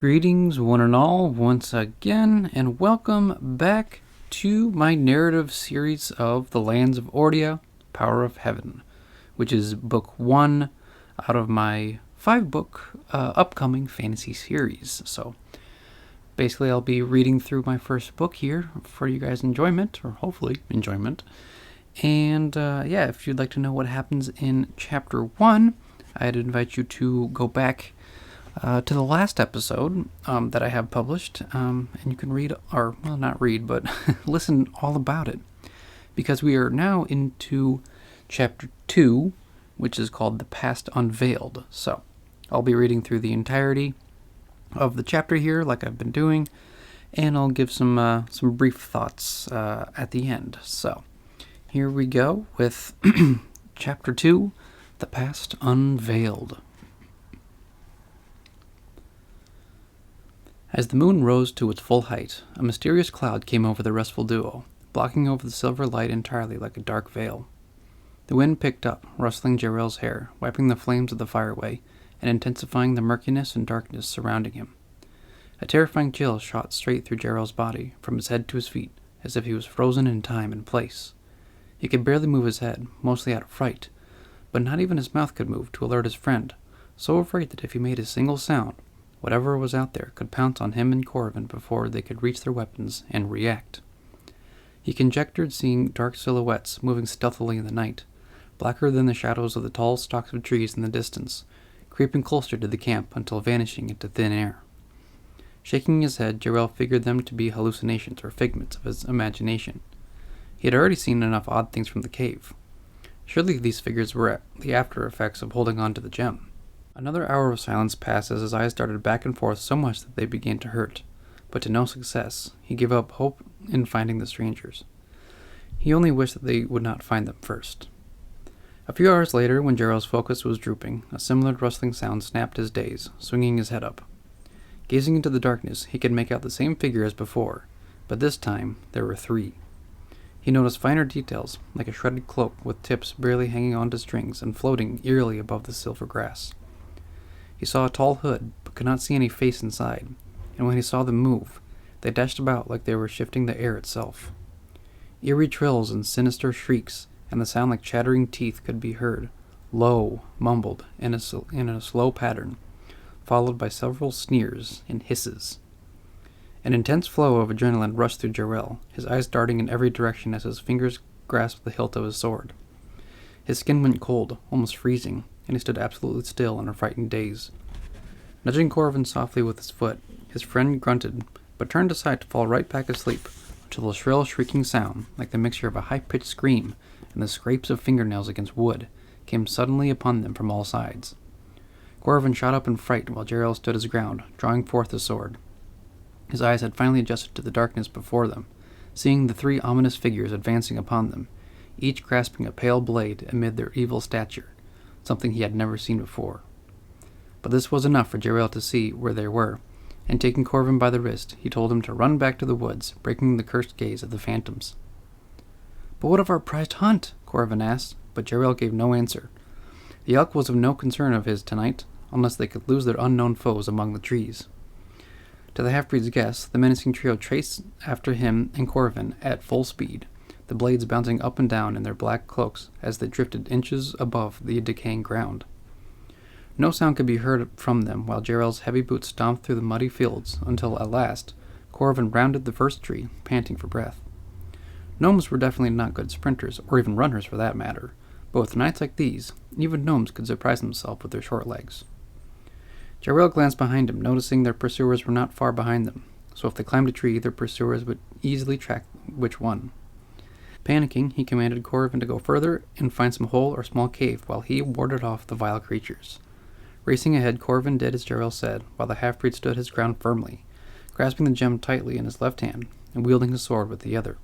Greetings, one and all, once again, and welcome back to my narrative series of The Lands of Ordia, Power of Heaven, which is book 1 out of my 5-book upcoming fantasy series. So, basically, I'll be reading through my first book here for you guys' enjoyment, or hopefully enjoyment. And, if you'd like to know what happens in Chapter 1, I'd invite you to go back to the last episode that I have published, and you can read, or, well, not read, but listen all about it, because we are now into Chapter 2, which is called The Past Unveiled. So, I'll be reading through the entirety of the chapter here, like I've been doing, and I'll give some brief thoughts at the end. So, here we go with Chapter 2, The Past Unveiled. As the moon rose to its full height, a mysterious cloud came over the restful duo, blocking over the silver light entirely like a dark veil. The wind picked up, rustling Jaerel's hair, wiping the flames of the fire away, and intensifying the murkiness and darkness surrounding him. A terrifying chill shot straight through Jaerel's body, from his head to his feet, as if he was frozen in time and place. He could barely move his head, mostly out of fright, but not even his mouth could move to alert his friend, so afraid that if he made a single sound, whatever was out there could pounce on him and Koraven before they could reach their weapons and react. He conjectured seeing dark silhouettes moving stealthily in the night, blacker than the shadows of the tall stalks of trees in the distance, creeping closer to the camp until vanishing into thin air. Shaking his head, Jaerel figured them to be hallucinations or figments of his imagination. He had already seen enough odd things from the cave. Surely these figures were the after effects of holding on to the gem. Another hour of silence passed as his eyes darted back and forth so much that they began to hurt, but to no success. He gave up hope in finding the strangers. He only wished that they would not find them first. A few hours later, when Jaerel's focus was drooping, a similar rustling sound snapped his daze, swinging his head up. Gazing into the darkness, he could make out the same figure as before, but this time there were 3. He noticed finer details, like a shredded cloak with tips barely hanging onto strings and floating eerily above the silver grass. He saw a tall hood, but could not see any face inside, and when he saw them move, they dashed about like they were shifting the air itself. Eerie trills and sinister shrieks, and the sound like chattering teeth could be heard, low, mumbled, in a slow pattern, followed by several sneers and hisses. An intense flow of adrenaline rushed through Jaerel, his eyes darting in every direction as his fingers grasped the hilt of his sword. His skin went cold, almost freezing, and he stood absolutely still in a frightened daze. Nudging Koraven softly with his foot, his friend grunted, but turned aside to fall right back asleep, until a shrill shrieking sound, like the mixture of a high-pitched scream and the scrapes of fingernails against wood, came suddenly upon them from all sides. Koraven shot up in fright while Jaerel stood his ground, drawing forth his sword. His eyes had finally adjusted to the darkness before them, seeing the 3 ominous figures advancing upon them, each grasping a pale blade amid their evil stature, something he had never seen before. But this was enough for Jaerel to see where they were, and taking Koraven by the wrist, he told him to run back to the woods, breaking the cursed gaze of the phantoms. "But what of our prized hunt?" Koraven asked, but Jaerel gave no answer. The elk was of no concern of his tonight, unless they could lose their unknown foes among the trees. To the half-breed's guess, the menacing trio traced after him and Koraven at full speed, the blades bouncing up and down in their black cloaks as they drifted inches above the decaying ground. No sound could be heard from them while Jaerel's heavy boots stomped through the muddy fields until, at last, Koraven rounded the first tree, panting for breath. Gnomes were definitely not good sprinters, or even runners for that matter, but with nights like these, even gnomes could surprise themselves with their short legs. Jaerel glanced behind him, noticing their pursuers were not far behind them, so if they climbed a tree, their pursuers would easily track which one. Panicking, he commanded Koraven to go further and find some hole or small cave while he warded off the vile creatures. Racing ahead, Koraven did as Jaerel said, while the half-breed stood his ground firmly, grasping the gem tightly in his left hand and wielding his sword with the other.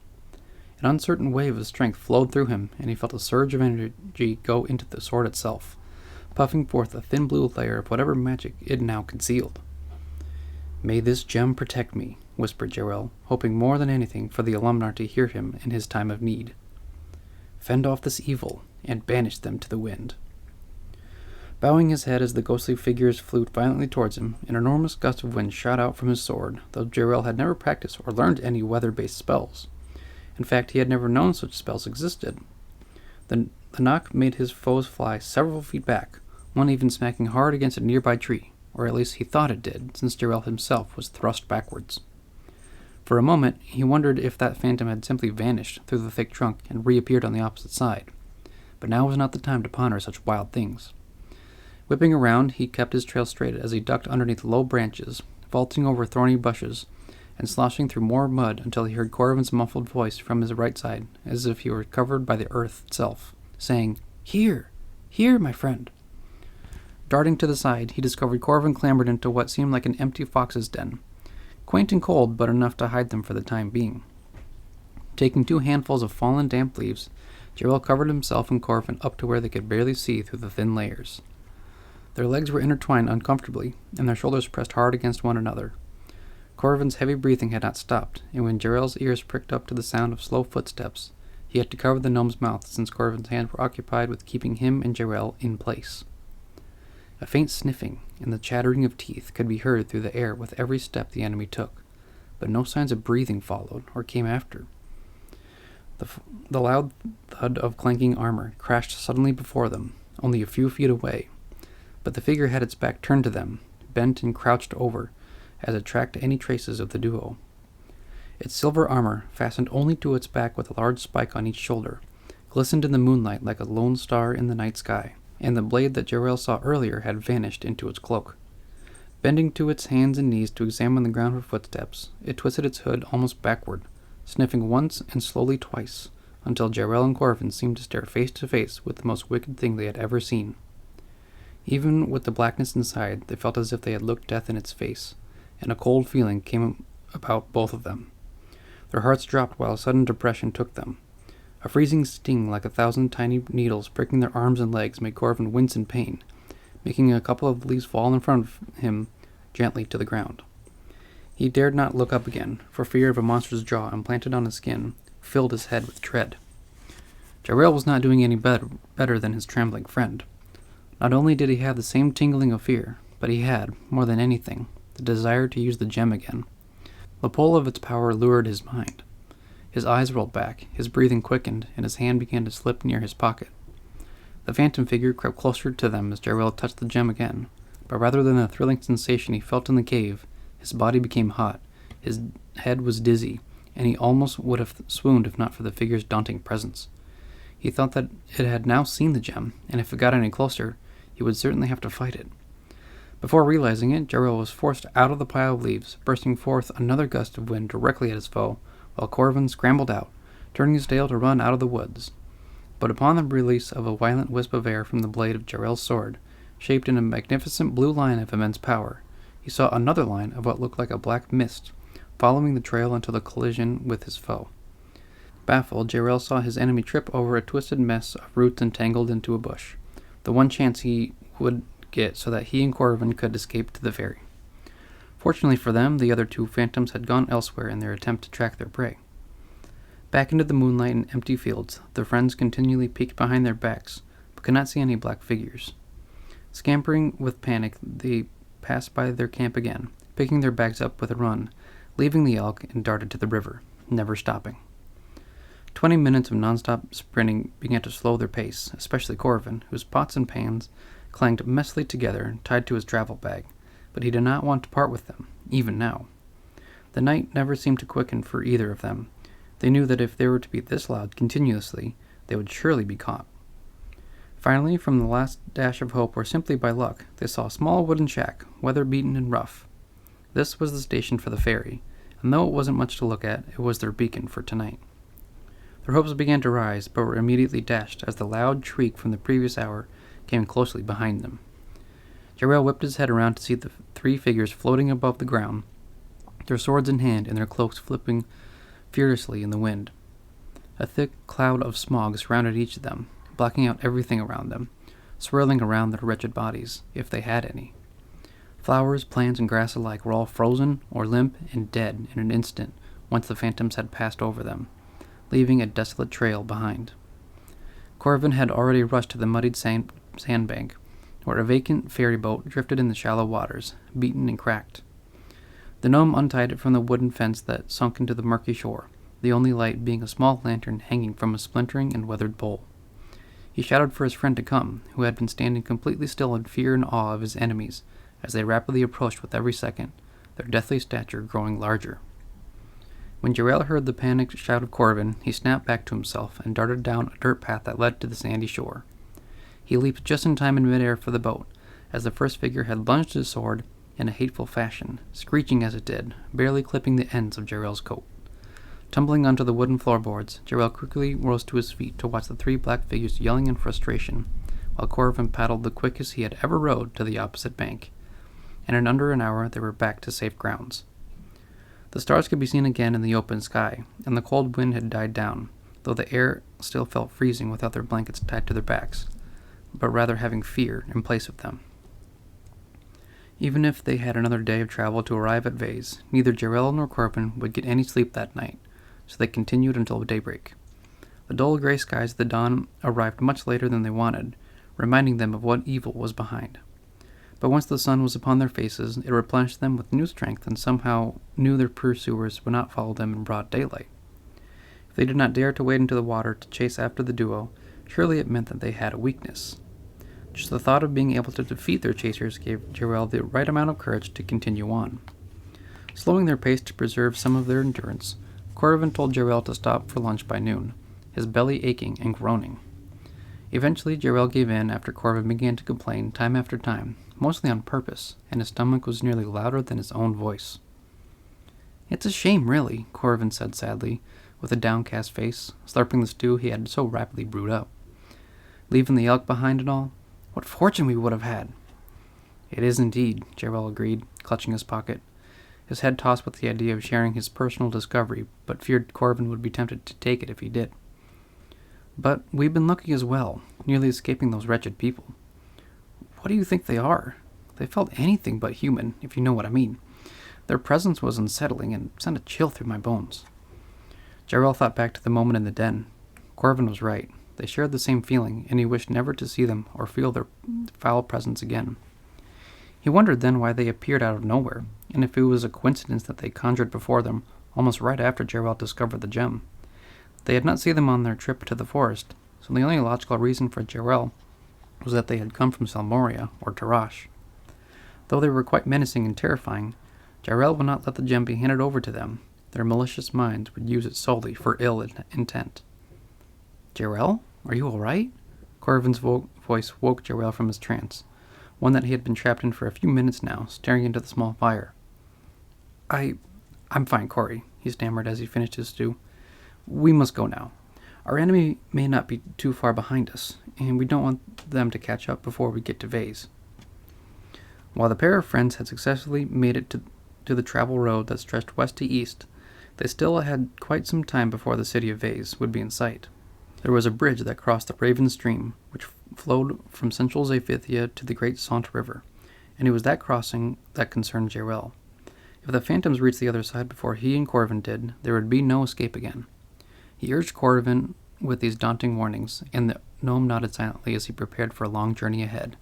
An uncertain wave of strength flowed through him, and he felt a surge of energy go into the sword itself, puffing forth a thin blue layer of whatever magic it now concealed. "May this gem protect me," whispered Jaerel, hoping more than anything for the Olumnar to hear him in his time of need. "Fend off this evil, and banish them to the wind." Bowing his head as the ghostly figures flew violently towards him, an enormous gust of wind shot out from his sword, though Jaerel had never practiced or learned any weather-based spells. In fact, he had never known such spells existed. The knock made his foes fly several feet back, one even smacking hard against a nearby tree, or at least he thought it did, since Jaerel himself was thrust backwards. For a moment, he wondered if that phantom had simply vanished through the thick trunk and reappeared on the opposite side. But now was not the time to ponder such wild things. Whipping around, he kept his trail straight as he ducked underneath low branches, vaulting over thorny bushes, and sloshing through more mud until he heard Koraven's muffled voice from his right side, as if he were covered by the earth itself, saying, "Here! Here, my friend!" Darting to the side, he discovered Koraven clambered into what seemed like an empty fox's den. Quaint and cold, but enough to hide them for the time being. Taking 2 handfuls of fallen damp leaves, Jaerel covered himself and Koraven up to where they could barely see through the thin layers. Their legs were intertwined uncomfortably, and their shoulders pressed hard against one another. Koraven's heavy breathing had not stopped, and when Jarel's ears pricked up to the sound of slow footsteps, he had to cover the gnome's mouth since Koraven's hands were occupied with keeping him and Jaerel in place. A faint sniffing and the chattering of teeth could be heard through the air with every step the enemy took, but no signs of breathing followed or came after. The loud thud of clanking armor crashed suddenly before them, only a few feet away, but the figure had its back turned to them, bent and crouched over, as it tracked any traces of the duo. Its silver armor, fastened only to its back with a large spike on each shoulder, glistened in the moonlight like a lone star in the night sky, and the blade that Jaerel saw earlier had vanished into its cloak. Bending to its hands and knees to examine the ground for footsteps, it twisted its hood almost backward, sniffing once and slowly twice, until Jaerel and Koraven seemed to stare face to face with the most wicked thing they had ever seen. Even with the blackness inside, they felt as if they had looked death in its face, and a cold feeling came about both of them. Their hearts dropped while a sudden depression took them. A freezing sting like 1,000 tiny needles pricking their arms and legs made Koraven wince in pain, making a couple of leaves fall in front of him gently to the ground. He dared not look up again, for fear of a monster's jaw implanted on his skin filled his head with dread. Jaerel was not doing any better than his trembling friend. Not only did he have the same tingling of fear, but he had, more than anything, the desire to use the gem again. The pull of its power lured his mind. His eyes rolled back, his breathing quickened, and his hand began to slip near his pocket. The phantom figure crept closer to them as Jaerel touched the gem again, but rather than the thrilling sensation he felt in the cave, his body became hot, his head was dizzy, and he almost would have swooned if not for the figure's daunting presence. He thought that it had now seen the gem, and if it got any closer, he would certainly have to fight it. Before realizing it, Jaerel was forced out of the pile of leaves, bursting forth another gust of wind directly at his foe, while Koraven scrambled out, turning his tail to run out of the woods. But upon the release of a violent wisp of air from the blade of Jarel's sword, shaped in a magnificent blue line of immense power, he saw another line of what looked like a black mist, following the trail until the collision with his foe. Baffled, Jaerel saw his enemy trip over a twisted mess of roots entangled into a bush, the one chance he would get so that he and Koraven could escape to the ferry. Fortunately for them, the other 2 phantoms had gone elsewhere in their attempt to track their prey. Back into the moonlight and empty fields, their friends continually peeked behind their backs, but could not see any black figures. Scampering with panic, they passed by their camp again, picking their bags up with a run, leaving the elk and darted to the river, never stopping. 20 minutes of non-stop sprinting began to slow their pace, especially Koraven, whose pots and pans clanged messily together, tied to his travel bag, but he did not want to part with them, even now. The night never seemed to quicken for either of them. They knew that if they were to be this loud continuously, they would surely be caught. Finally, from the last dash of hope or simply by luck, they saw a small wooden shack, weather-beaten and rough. This was the station for the ferry, and though it wasn't much to look at, it was their beacon for tonight. Their hopes began to rise, but were immediately dashed as the loud shriek from the previous hour came closely behind them. Jaerel whipped his head around to see the 3 figures floating above the ground, their swords in hand and their cloaks flipping furiously in the wind. A thick cloud of smog surrounded each of them, blocking out everything around them, swirling around their wretched bodies, if they had any. Flowers, plants, and grass alike were all frozen or limp and dead in an instant once the phantoms had passed over them, leaving a desolate trail behind. Koraven had already rushed to the muddied sandbank, where a vacant ferry boat drifted in the shallow waters, beaten and cracked. The gnome untied it from the wooden fence that sunk into the murky shore, the only light being a small lantern hanging from a splintering and weathered pole. He shouted for his friend to come, who had been standing completely still in fear and awe of his enemies, as they rapidly approached with every second, their deathly stature growing larger. When Jaerel heard the panicked shout of Koraven, he snapped back to himself and darted down a dirt path that led to the sandy shore. He leaped just in time in midair for the boat, as the first figure had lunged his sword in a hateful fashion, screeching as it did, barely clipping the ends of Jaerel's coat. Tumbling onto the wooden floorboards, Jaerel quickly rose to his feet to watch the three black figures yelling in frustration, while Koraven paddled the quickest he had ever rowed to the opposite bank. And in under an hour they were back to safe grounds. The stars could be seen again in the open sky, and the cold wind had died down, though the air still felt freezing without their blankets tied to their backs, but rather having fear in place of them. Even if they had another day of travel to arrive at Vase, neither Jaerel nor Koraven would get any sleep that night, so they continued until daybreak. The dull gray skies of the dawn arrived much later than they wanted, reminding them of what evil was behind. But once the sun was upon their faces, it replenished them with new strength and somehow knew their pursuers would not follow them in broad daylight. If they did not dare to wade into the water to chase after the duo, surely it meant that they had a weakness. Just the thought of being able to defeat their chasers gave Jaerel the right amount of courage to continue on. Slowing their pace to preserve some of their endurance, Koraven told Jaerel to stop for lunch by noon, his belly aching and groaning. Eventually, Jaerel gave in after Koraven began to complain time after time, mostly on purpose, and his stomach was nearly louder than his own voice. "It's a shame, really," Koraven said sadly, with a downcast face, slurping the stew he had so rapidly brewed up. "Leaving the elk behind and all? What fortune we would have had!" "It is indeed," Jaerel agreed, clutching his pocket, his head tossed with the idea of sharing his personal discovery, but feared Koraven would be tempted to take it if he did. "But we've been lucky as well, nearly escaping those wretched people. What do you think they are? They felt anything but human, if you know what I mean. Their presence was unsettling and sent a chill through my bones." Jaerel thought back to the moment in the den. Koraven was right. They shared the same feeling, and he wished never to see them or feel their foul presence again. He wondered then why they appeared out of nowhere, and if it was a coincidence that they conjured before them almost right after Jaerel discovered the gem. They had not seen them on their trip to the forest, so the only logical reason for Jaerel was that they had come from Salmoria or Tarash. Though they were quite menacing and terrifying, Jaerel would not let the gem be handed over to them. Their malicious minds would use it solely for ill intent. "Jaerel, are you all right?" Koraven's voice woke Jaerel from his trance, one that he had been trapped in for a few minutes now, staring into the small fire. I'm fine, Corey," he stammered as he finished his stew. "We must go now. Our enemy may not be too far behind us, and we don't want them to catch up before we get to Vase." While the pair of friends had successfully made it to the travel road that stretched west to east, they still had quite some time before the city of Vase would be in sight. There was a bridge that crossed the Raven Stream, which flowed from central Zaphithia to the Great Sant River, and it was that crossing that concerned Jaerel. If the phantoms reached the other side before he and Koraven did, there would be no escape again. He urged Koraven with these daunting warnings, and the gnome nodded silently as he prepared for a long journey ahead.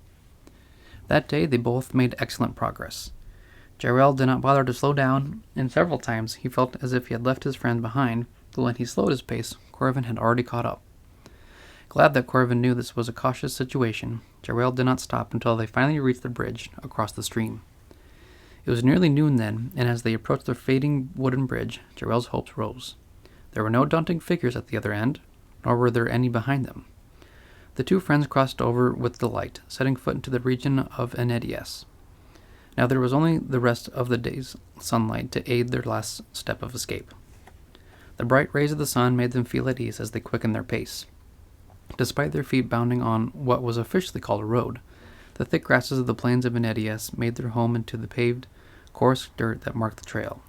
That day they both made excellent progress. Jaerel did not bother to slow down, and several times he felt as if he had left his friend behind, but when he slowed his pace, Koraven had already caught up. Glad that Koraven knew this was a cautious situation, Jaerel did not stop until they finally reached the bridge across the stream. It was nearly noon then, and as they approached the fading wooden bridge, Jaerel's hopes rose. There were no daunting figures at the other end, nor were there any behind them. The two friends crossed over with delight, setting foot into the region of Enedias. Now there was only the rest of the day's sunlight to aid their last step of escape. The bright rays of the sun made them feel at ease as they quickened their pace. Despite their feet bounding on what was officially called a road, the thick grasses of the plains of Enedias made their home into the paved, coarse dirt that marked the trail.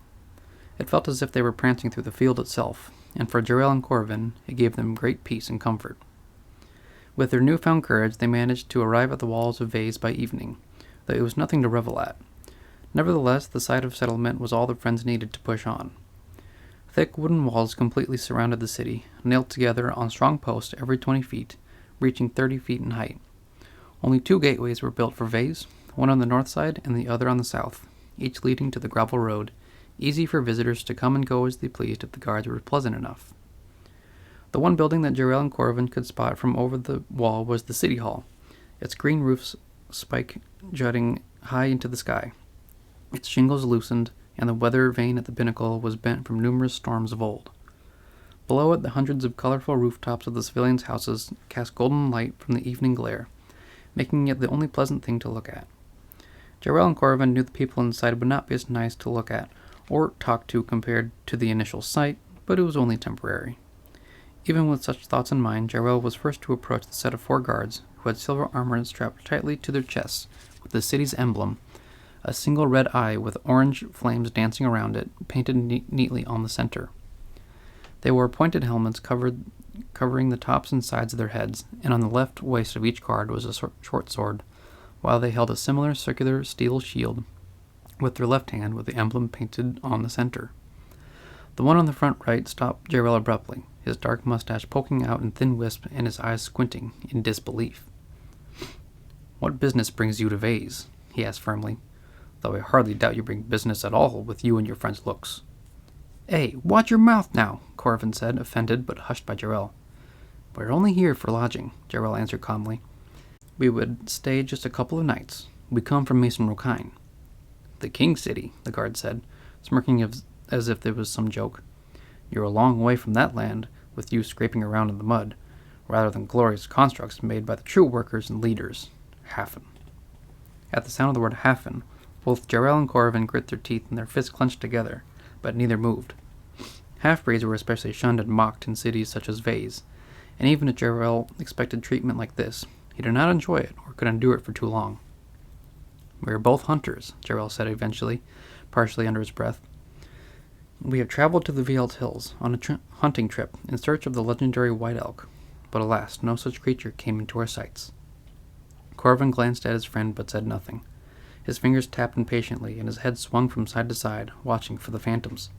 It felt as if they were prancing through the field itself, and for Jaerel and Koraven, it gave them great peace and comfort. With their newfound courage, they managed to arrive at the walls of Vase by evening, though it was nothing to revel at. Nevertheless, the sight of settlement was all the friends needed to push on. Thick wooden walls completely surrounded the city, nailed together on strong posts every 20 feet, reaching 30 feet in height. Only 2 gateways were built for Vase, one on the north side and the other on the south, each leading to the gravel road, easy for visitors to come and go as they pleased if the guards were pleasant enough. The one building that Jaerel and Koraven could spot from over the wall was the city hall, its green roofs spike jutting high into the sky, its shingles loosened, and the weather vane at the pinnacle was bent from numerous storms of old. Below it, the hundreds of colorful rooftops of the civilians' houses cast golden light from the evening glare, making it the only pleasant thing to look at. Jaerel and Koraven knew the people inside would not be as nice to look at or talk to compared to the initial sight, but it was only temporary. Even with such thoughts in mind, Jaerel was first to approach the set of 4 guards who had silver armor strapped tightly to their chests with the city's emblem, a single red eye with orange flames dancing around it, painted neatly on the center. They wore pointed helmets covering the tops and sides of their heads, and on the left waist of each guard was a short sword, while they held a similar circular steel shield with their left hand with the emblem painted on the center. The one on the front right stopped Jaerel abruptly, his dark mustache poking out in thin wisp and his eyes squinting in disbelief. "What business brings you to Vase?" he asked firmly, "though I hardly doubt you bring business at all with you and your friend's looks." "Hey, watch your mouth now," Koraven said, offended but hushed by Jaerel. "We're only here for lodging," Jaerel answered calmly. "We would stay just a couple of nights. We come from Mason Rokine." "The King City," the guard said, smirking as if there was some joke. "You're a long way from that land, with you scraping around in the mud, rather than glorious constructs made by the true workers and leaders. Hafen." At the sound of the word Hafen, both Jaerel and Koraven grit their teeth and their fists clenched together, but neither moved. Half-breeds were especially shunned and mocked in cities such as Vase, and even if Jaerel expected treatment like this, he did not enjoy it or could endure it for too long. "We are both hunters," Jaerel said eventually, partially under his breath. "We have traveled to the Veiled Hills on a hunting trip in search of the legendary white elk, but alas, no such creature came into our sights." Koraven glanced at his friend but said nothing. His fingers tapped impatiently, and his head swung from side to side, watching for the phantoms.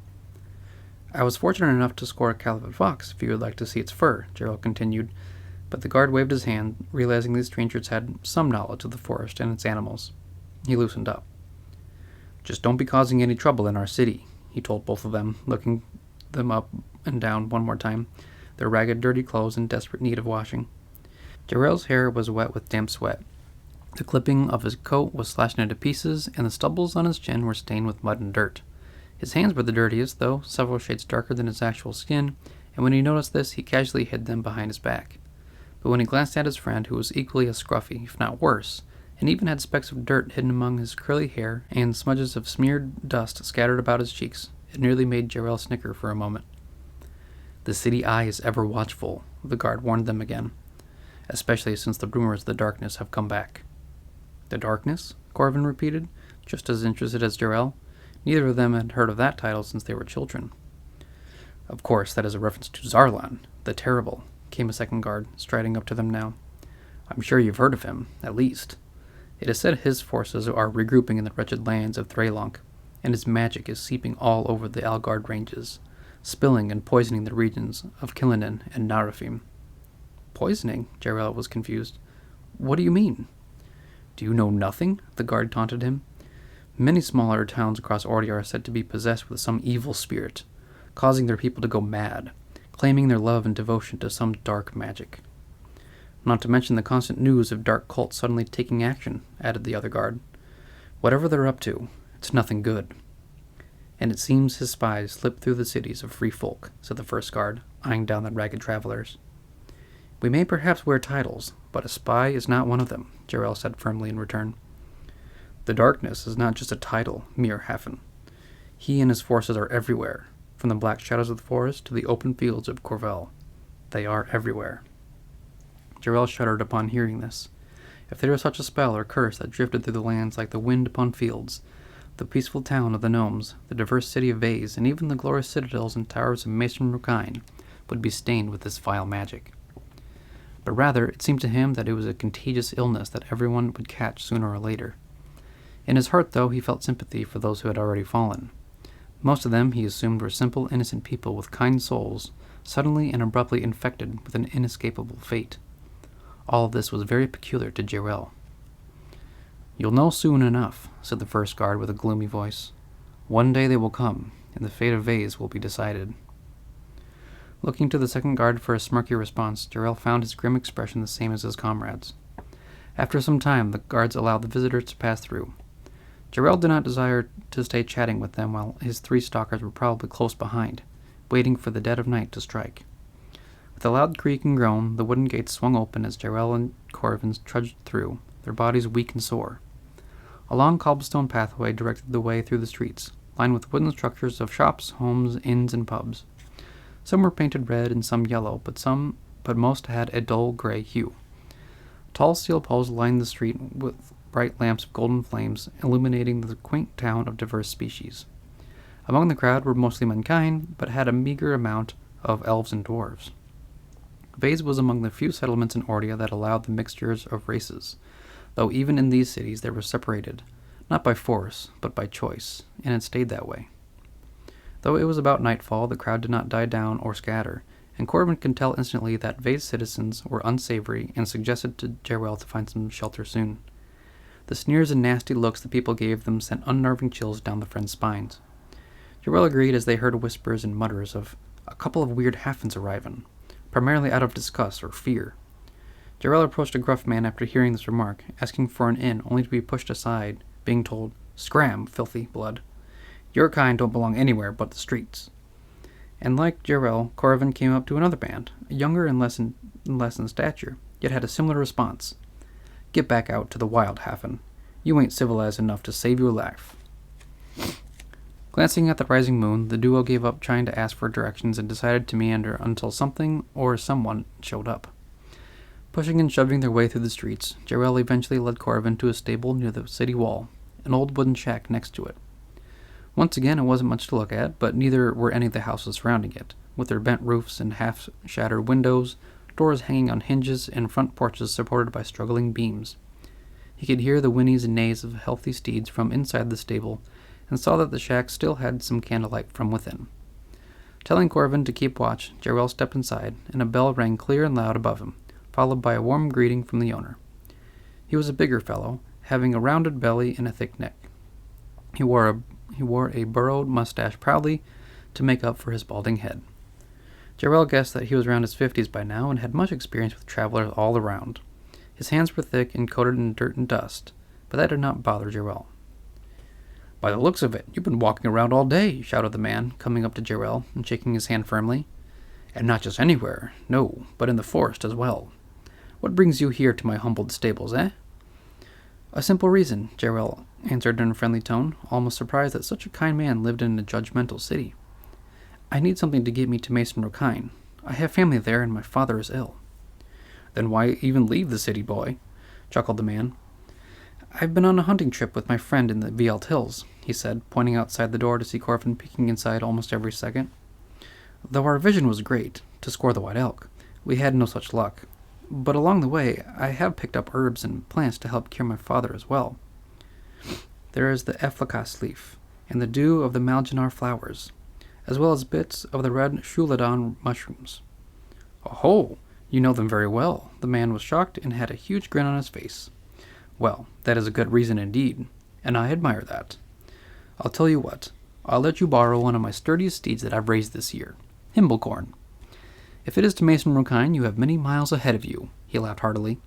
"I was fortunate enough to score a caliphate fox, if you would like to see its fur," Jaerel continued, but the guard waved his hand, realizing these strangers had some knowledge of the forest and its animals. He loosened up. "Just don't be causing any trouble in our city," he told both of them, looking them up and down one more time, their ragged, dirty clothes in desperate need of washing. Jaerel's hair was wet with damp sweat. The clipping of his coat was slashed into pieces, and the stubbles on his chin were stained with mud and dirt. His hands were the dirtiest, though, several shades darker than his actual skin, and when he noticed this, he casually hid them behind his back. But when he glanced at his friend, who was equally as scruffy, if not worse, and even had specks of dirt hidden among his curly hair and smudges of smeared dust scattered about his cheeks, it nearly made Jaerel snicker for a moment. "The city eye is ever watchful," the guard warned them again, "especially since the rumors of the darkness have come back." "The darkness?" Koraven repeated, just as interested as Jaerel. Neither of them had heard of that title since they were children. "Of course, that is a reference to Zarlan, the Terrible," came a second guard, striding up to them now. "I'm sure you've heard of him, at least. It is said his forces are regrouping in the wretched lands of Threlonk, and his magic is seeping all over the Algard ranges, spilling and poisoning the regions of Killinan and Narafim." "Poisoning?" Jaerel was confused. "What do you mean?" "Do you know nothing?" the guard taunted him. "Many smaller towns across Ordia are said to be possessed with some evil spirit, causing their people to go mad, claiming their love and devotion to some dark magic. Not to mention the constant news of dark cults suddenly taking action," added the other guard. "Whatever they're up to, it's nothing good." "And it seems his spies slip through the cities of free folk," said the first guard, eyeing down the ragged travelers. "We may perhaps wear titles, but a spy is not one of them," Jaerel said firmly in return. "The darkness is not just a title, mere Hafen. He and his forces are everywhere, from the black shadows of the forest to the open fields of Corvel. They are everywhere." Jaerel shuddered upon hearing this. If there was such a spell or curse that drifted through the lands like the wind upon fields, the peaceful town of the gnomes, the diverse city of Vase, and even the glorious citadels and towers of Mason Rokine would be stained with this vile magic. But rather, it seemed to him that it was a contagious illness that everyone would catch sooner or later. In his heart, though, he felt sympathy for those who had already fallen. Most of them, he assumed, were simple, innocent people with kind souls, suddenly and abruptly infected with an inescapable fate. All of this was very peculiar to Jaerel. "You'll know soon enough," said the first guard with a gloomy voice. "One day they will come, and the fate of Vase will be decided." Looking to the second guard for a smirky response, Jaerel found his grim expression the same as his comrades. After some time, the guards allowed the visitors to pass through. Jaerel did not desire to stay chatting with them while his 3 stalkers were probably close behind, waiting for the dead of night to strike. With a loud creak and groan, the wooden gates swung open as Jaerel and Koraven trudged through, their bodies weak and sore. A long cobblestone pathway directed the way through the streets, lined with wooden structures of shops, homes, inns, and pubs. Some were painted red and some yellow, but most had a dull gray hue. Tall steel poles lined the street with bright lamps of golden flames, illuminating the quaint town of diverse species. Among the crowd were mostly mankind, but had a meager amount of elves and dwarves. Vase was among the few settlements in Ordia that allowed the mixtures of races, though even in these cities they were separated, not by force, but by choice, and it stayed that way. Though it was about nightfall, the crowd did not die down or scatter, and Koraven could tell instantly that Vase citizens were unsavory and suggested to Jaerel to find some shelter soon. The sneers and nasty looks the people gave them sent unnerving chills down the friends' spines. Jaerel agreed as they heard whispers and mutters of a couple of weird halflings arriving, primarily out of disgust or fear. Jaerel approached a gruff man after hearing this remark, asking for an inn only to be pushed aside, being told, "Scram, filthy blood. Your kind don't belong anywhere but the streets." And like Jaerel, Koraven came up to another band, younger and less in stature, yet had a similar response. "Get back out to the wild, Hafen. You ain't civilized enough to save your life." Glancing at the rising moon, the duo gave up trying to ask for directions and decided to meander until something or someone showed up. Pushing and shoving their way through the streets, Jaerel eventually led Koraven to a stable near the city wall, an old wooden shack next to it. Once again, it wasn't much to look at, but neither were any of the houses surrounding it, with their bent roofs and half-shattered windows, doors hanging on hinges, and front porches supported by struggling beams. He could hear the whinnies and neighs of healthy steeds from inside the stable, and saw that the shack still had some candlelight from within. Telling Koraven to keep watch, Jaerel stepped inside, and a bell rang clear and loud above him, followed by a warm greeting from the owner. He was a bigger fellow, having a rounded belly and a thick neck. He wore a burrowed mustache proudly to make up for his balding head. Jaerel guessed that he was around his 50s by now and had much experience with travelers all around. His hands were thick and coated in dirt and dust, but that did not bother Jaerel. "By the looks of it, you've been walking around all day," shouted the man, coming up to Jaerel and shaking his hand firmly. "And not just anywhere, no, but in the forest as well. What brings you here to my humbled stables, eh?" "A simple reason," Jaerel answered in a friendly tone, almost surprised that such a kind man lived in a judgmental city. "I need something to get me to Mason Rokine. I have family there, and my father is ill." "Then why even leave the city, boy?" chuckled the man. "I've been on a hunting trip with my friend in the Vialt Hills," he said, pointing outside the door to see Koraven peeking inside almost every second. "Though our vision was great, to score the white elk, we had no such luck. But along the way, I have picked up herbs and plants to help cure my father as well. There is the efficace leaf, and the dew of the malgenar flowers, as well as bits of the red Tiradon mushrooms." "Oh, you know them very well." The man was shocked and had a huge grin on his face. "Well, that is a good reason indeed, and I admire that. I'll tell you what, I'll let you borrow one of my sturdiest steeds that I've raised this year, Himblecorn. If it is to Mason Rokine, you have many miles ahead of you," he laughed heartily.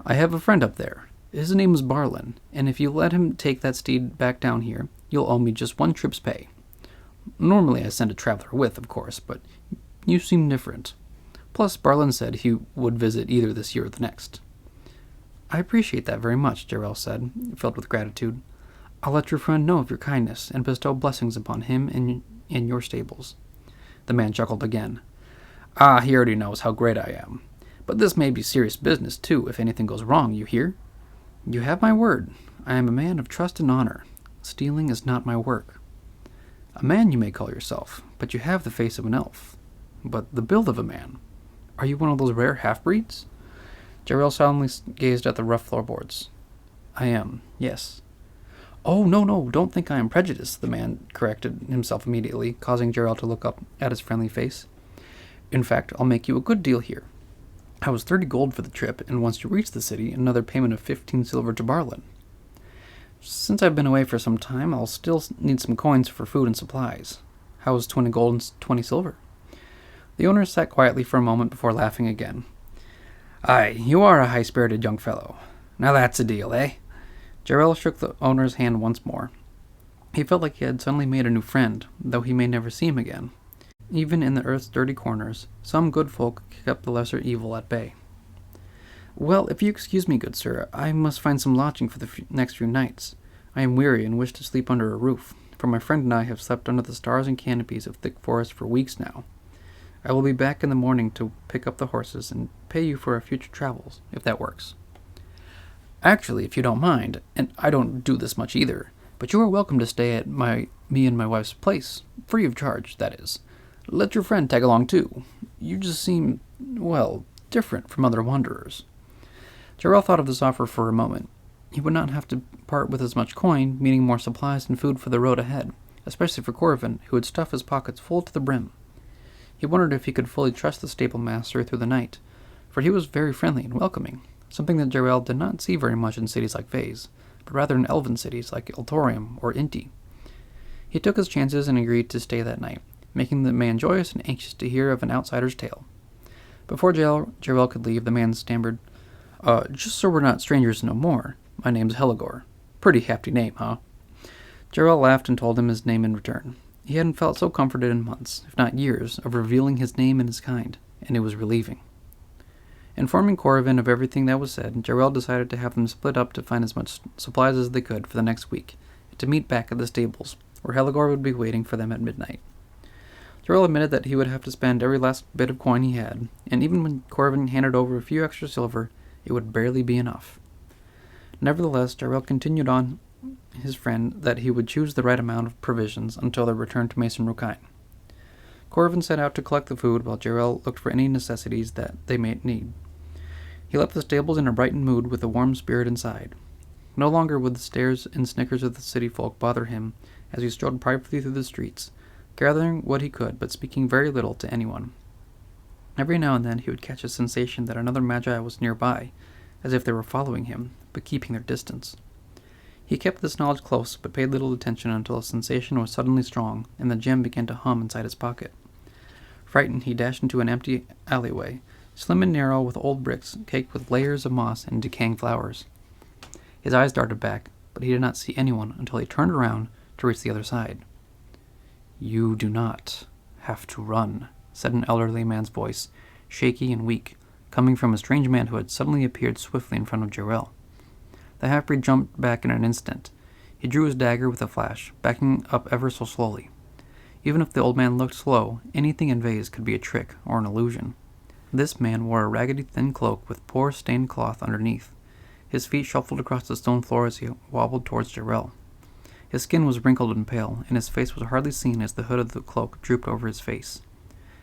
"I have a friend up there. His name is Barlin, and if you let him take that steed back down here, you'll owe me just 1 trip's pay. Normally I send a traveler with, of course, but you seem different. Plus, Barlin said he would visit either this year or the next." "I appreciate that very much," Jaerel said, filled with gratitude. "I'll let your friend know of your kindness and bestow blessings upon him and your stables." The man chuckled again. "Ah, he already knows how great I am. But this may be serious business, too, if anything goes wrong, you hear? You have my word. I am a man of trust and honor. Stealing is not my work. A man you may call yourself, but you have the face of an elf. But the build of a man. Are you one of those rare half-breeds?" Jaerel solemnly gazed at the rough floorboards. "I am, yes." "Oh, no, don't think I am prejudiced," the man corrected himself immediately, causing Jaerel to look up at his friendly face. "In fact, I'll make you a good deal here. I was 30 gold for the trip, and once you reach the city, another payment of 15 silver to Barlin. Since I've been away for some time, I'll still need some coins for food and supplies. How's 20 gold and 20 silver? The owner sat quietly for a moment before laughing again. Aye, you are a high-spirited young fellow. Now that's a deal, eh? Jaerel shook the owner's hand once more. He felt like he had suddenly made a new friend, though he may never see him again. Even in the earth's dirty corners, some good folk kept the lesser evil at bay. Well, if you excuse me, good sir, I must find some lodging for the next few nights. I am weary and wish to sleep under a roof, for my friend and I have slept under the stars and canopies of thick forest for weeks now. I will be back in the morning to pick up the horses and pay you for our future travels, if that works. Actually, if you don't mind, and I don't do this much either, but you are welcome to stay at me and my wife's place, free of charge, that is. Let your friend tag along too. You just seem, well, different from other wanderers. Jaerel thought of this offer for a moment. He would not have to part with as much coin, meaning more supplies and food for the road ahead, especially for Koraven, who would stuff his pockets full to the brim. He wondered if he could fully trust the stable master through the night, for he was very friendly and welcoming, something that Jaerel did not see very much in cities like Vase, but rather in elven cities like Eltorium or Inti. He took his chances and agreed to stay that night, making the man joyous and anxious to hear of an outsider's tale. Before Jaerel could leave, the man stammered, just so we're not strangers no more, my name's Heligor. Pretty hefty name, huh? Jaerel laughed and told him his name in return. He hadn't felt so comforted in months, if not years, of revealing his name and his kind, and it was relieving. Informing Koraven of everything that was said, Jaerel decided to have them split up to find as much supplies as they could for the next week, and to meet back at the stables, where Heligor would be waiting for them at midnight. Jaerel admitted that he would have to spend every last bit of coin he had, and even when Koraven handed over a few extra silver, it would barely be enough. Nevertheless, Jaerel continued on his friend that he would choose the right amount of provisions until their return to Mason Rukain. Koraven set out to collect the food while Jaerel looked for any necessities that they might need. He left the stables in a brightened mood with a warm spirit inside. No longer would the stares and snickers of the city folk bother him as he strode privately through the streets, gathering what he could but speaking very little to anyone. Every now and then he would catch a sensation that another magi was nearby, as if they were following him, but keeping their distance. He kept this knowledge close, but paid little attention until a sensation was suddenly strong, and the gem began to hum inside his pocket. Frightened, he dashed into an empty alleyway, slim and narrow with old bricks caked with layers of moss and decaying flowers. His eyes darted back, but he did not see anyone until he turned around to reach the other side. "You do not have to run," said an elderly man's voice, shaky and weak, coming from a strange man who had suddenly appeared swiftly in front of Jaerel. The half-breed jumped back in an instant. He drew his dagger with a flash, backing up ever so slowly. Even if the old man looked slow, anything in Vase could be a trick or an illusion. This man wore a raggedy thin cloak with poor stained cloth underneath. His feet shuffled across the stone floor as he wobbled towards Jaerel. His skin was wrinkled and pale, and his face was hardly seen as the hood of the cloak drooped over his face.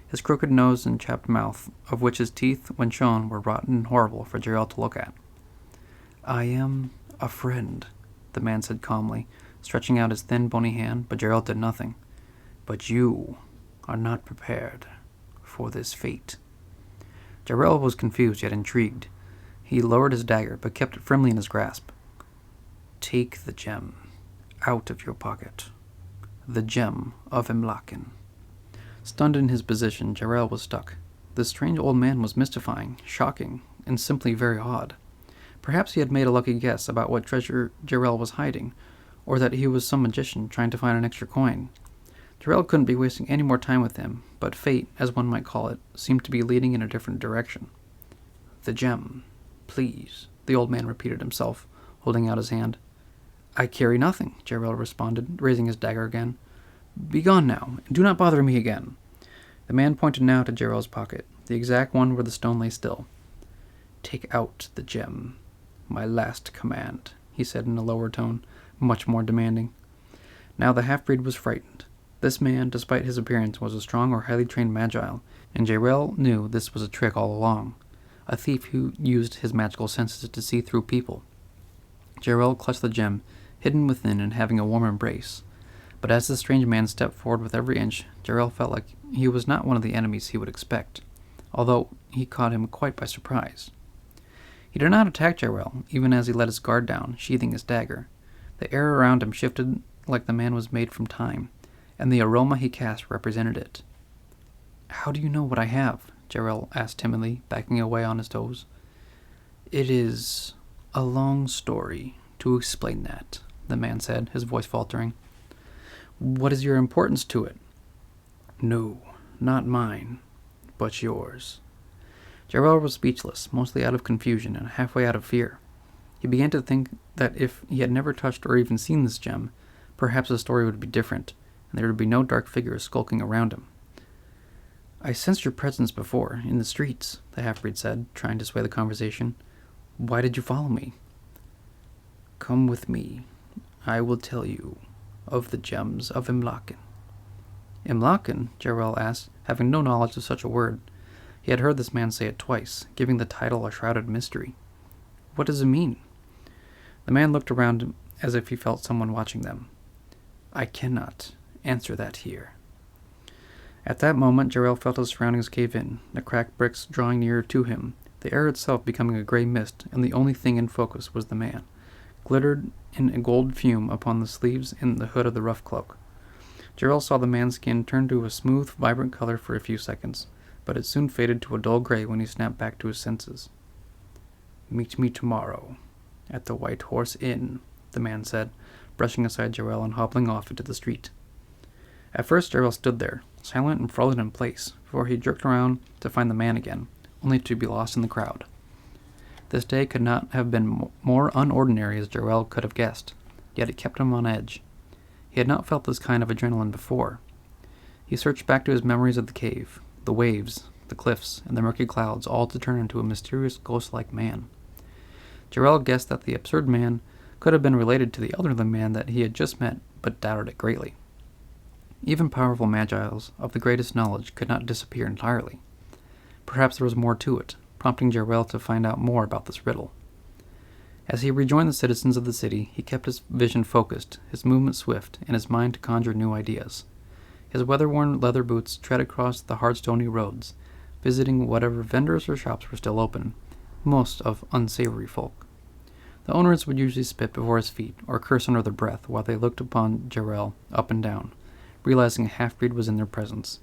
His crooked nose and chapped mouth, of which his teeth, when shown, were rotten and horrible for Jaerel to look at. "I am a friend," the man said calmly, stretching out his thin, bony hand, but Jaerel did nothing. "But you are not prepared for this fate." Jaerel was confused yet intrigued. He lowered his dagger, but kept it firmly in his grasp. "Take the gem out of your pocket. The gem of Imlaken." Stunned in his position, Jaerel was stuck. This strange old man was mystifying, shocking, and simply very odd. Perhaps he had made a lucky guess about what treasure Jaerel was hiding, or that he was some magician trying to find an extra coin. Jaerel couldn't be wasting any more time with him, but fate, as one might call it, seemed to be leading in a different direction. "The gem, please," the old man repeated himself, holding out his hand. "I carry nothing," Jaerel responded, raising his dagger again. "Begone now, and do not bother me again." The man pointed now to Jaerel's pocket, the exact one where the stone lay still. "Take out the gem. My last command," he said in a lower tone, much more demanding. Now the half-breed was frightened. This man, despite his appearance, was a strong or highly trained magi, and Jaerel knew this was a trick all along. A thief who used his magical senses to see through people. Jaerel clutched the gem, hidden within and having a warm embrace. But as the strange man stepped forward with every inch, Jaerel felt like he was not one of the enemies he would expect, although he caught him quite by surprise. He did not attack Jaerel, even as he let his guard down, sheathing his dagger. The air around him shifted like the man was made from time, and the aroma he cast represented it. "How do you know what I have?" Jaerel asked timidly, backing away on his toes. "It is a long story to explain that," the man said, his voice faltering. "What is your importance to it?" "No, not mine, but yours." Jaerel was speechless, mostly out of confusion and halfway out of fear. He began to think that if he had never touched or even seen this gem, perhaps the story would be different, and there would be no dark figures skulking around him. "I sensed your presence before, in the streets," the half-breed said, trying to sway the conversation. "Why did you follow me?" "Come with me. I will tell you of the gems of Imlaken." "Imlaken?" Jaerel asked, having no knowledge of such a word. He had heard this man say it twice, giving the title a shrouded mystery. "What does it mean?" The man looked around him as if he felt someone watching them. "I cannot answer that here." At that moment, Jaerel felt his surroundings cave in, the cracked bricks drawing nearer to him, the air itself becoming a gray mist, and the only thing in focus was the man, glittered in a gold fume upon the sleeves and the hood of the rough cloak. Jaerel saw the man's skin turn to a smooth, vibrant color for a few seconds, but it soon faded to a dull gray when he snapped back to his senses. "Meet me tomorrow, at the White Horse Inn," the man said, brushing aside Jaerel and hobbling off into the street. At first, Jaerel stood there, silent and frozen in place, before he jerked around to find the man again, only to be lost in the crowd. This day could not have been more unordinary as Jaerel could have guessed, yet it kept him on edge. He had not felt this kind of adrenaline before. He searched back to his memories of the cave, the waves, the cliffs, and the murky clouds, all to turn into a mysterious ghost-like man. Jaerel guessed that the absurd man could have been related to the elderly man that he had just met, but doubted it greatly. Even powerful magiles of the greatest knowledge could not disappear entirely. Perhaps there was more to it, prompting Jaerel to find out more about this riddle. As he rejoined the citizens of the city, he kept his vision focused, his movement swift, and his mind to conjure new ideas. His weather-worn leather boots tread across the hard stony roads, visiting whatever vendors or shops were still open, most of unsavory folk. The owners would usually spit before his feet or curse under their breath while they looked upon Jaerel up and down, realizing a half-breed was in their presence.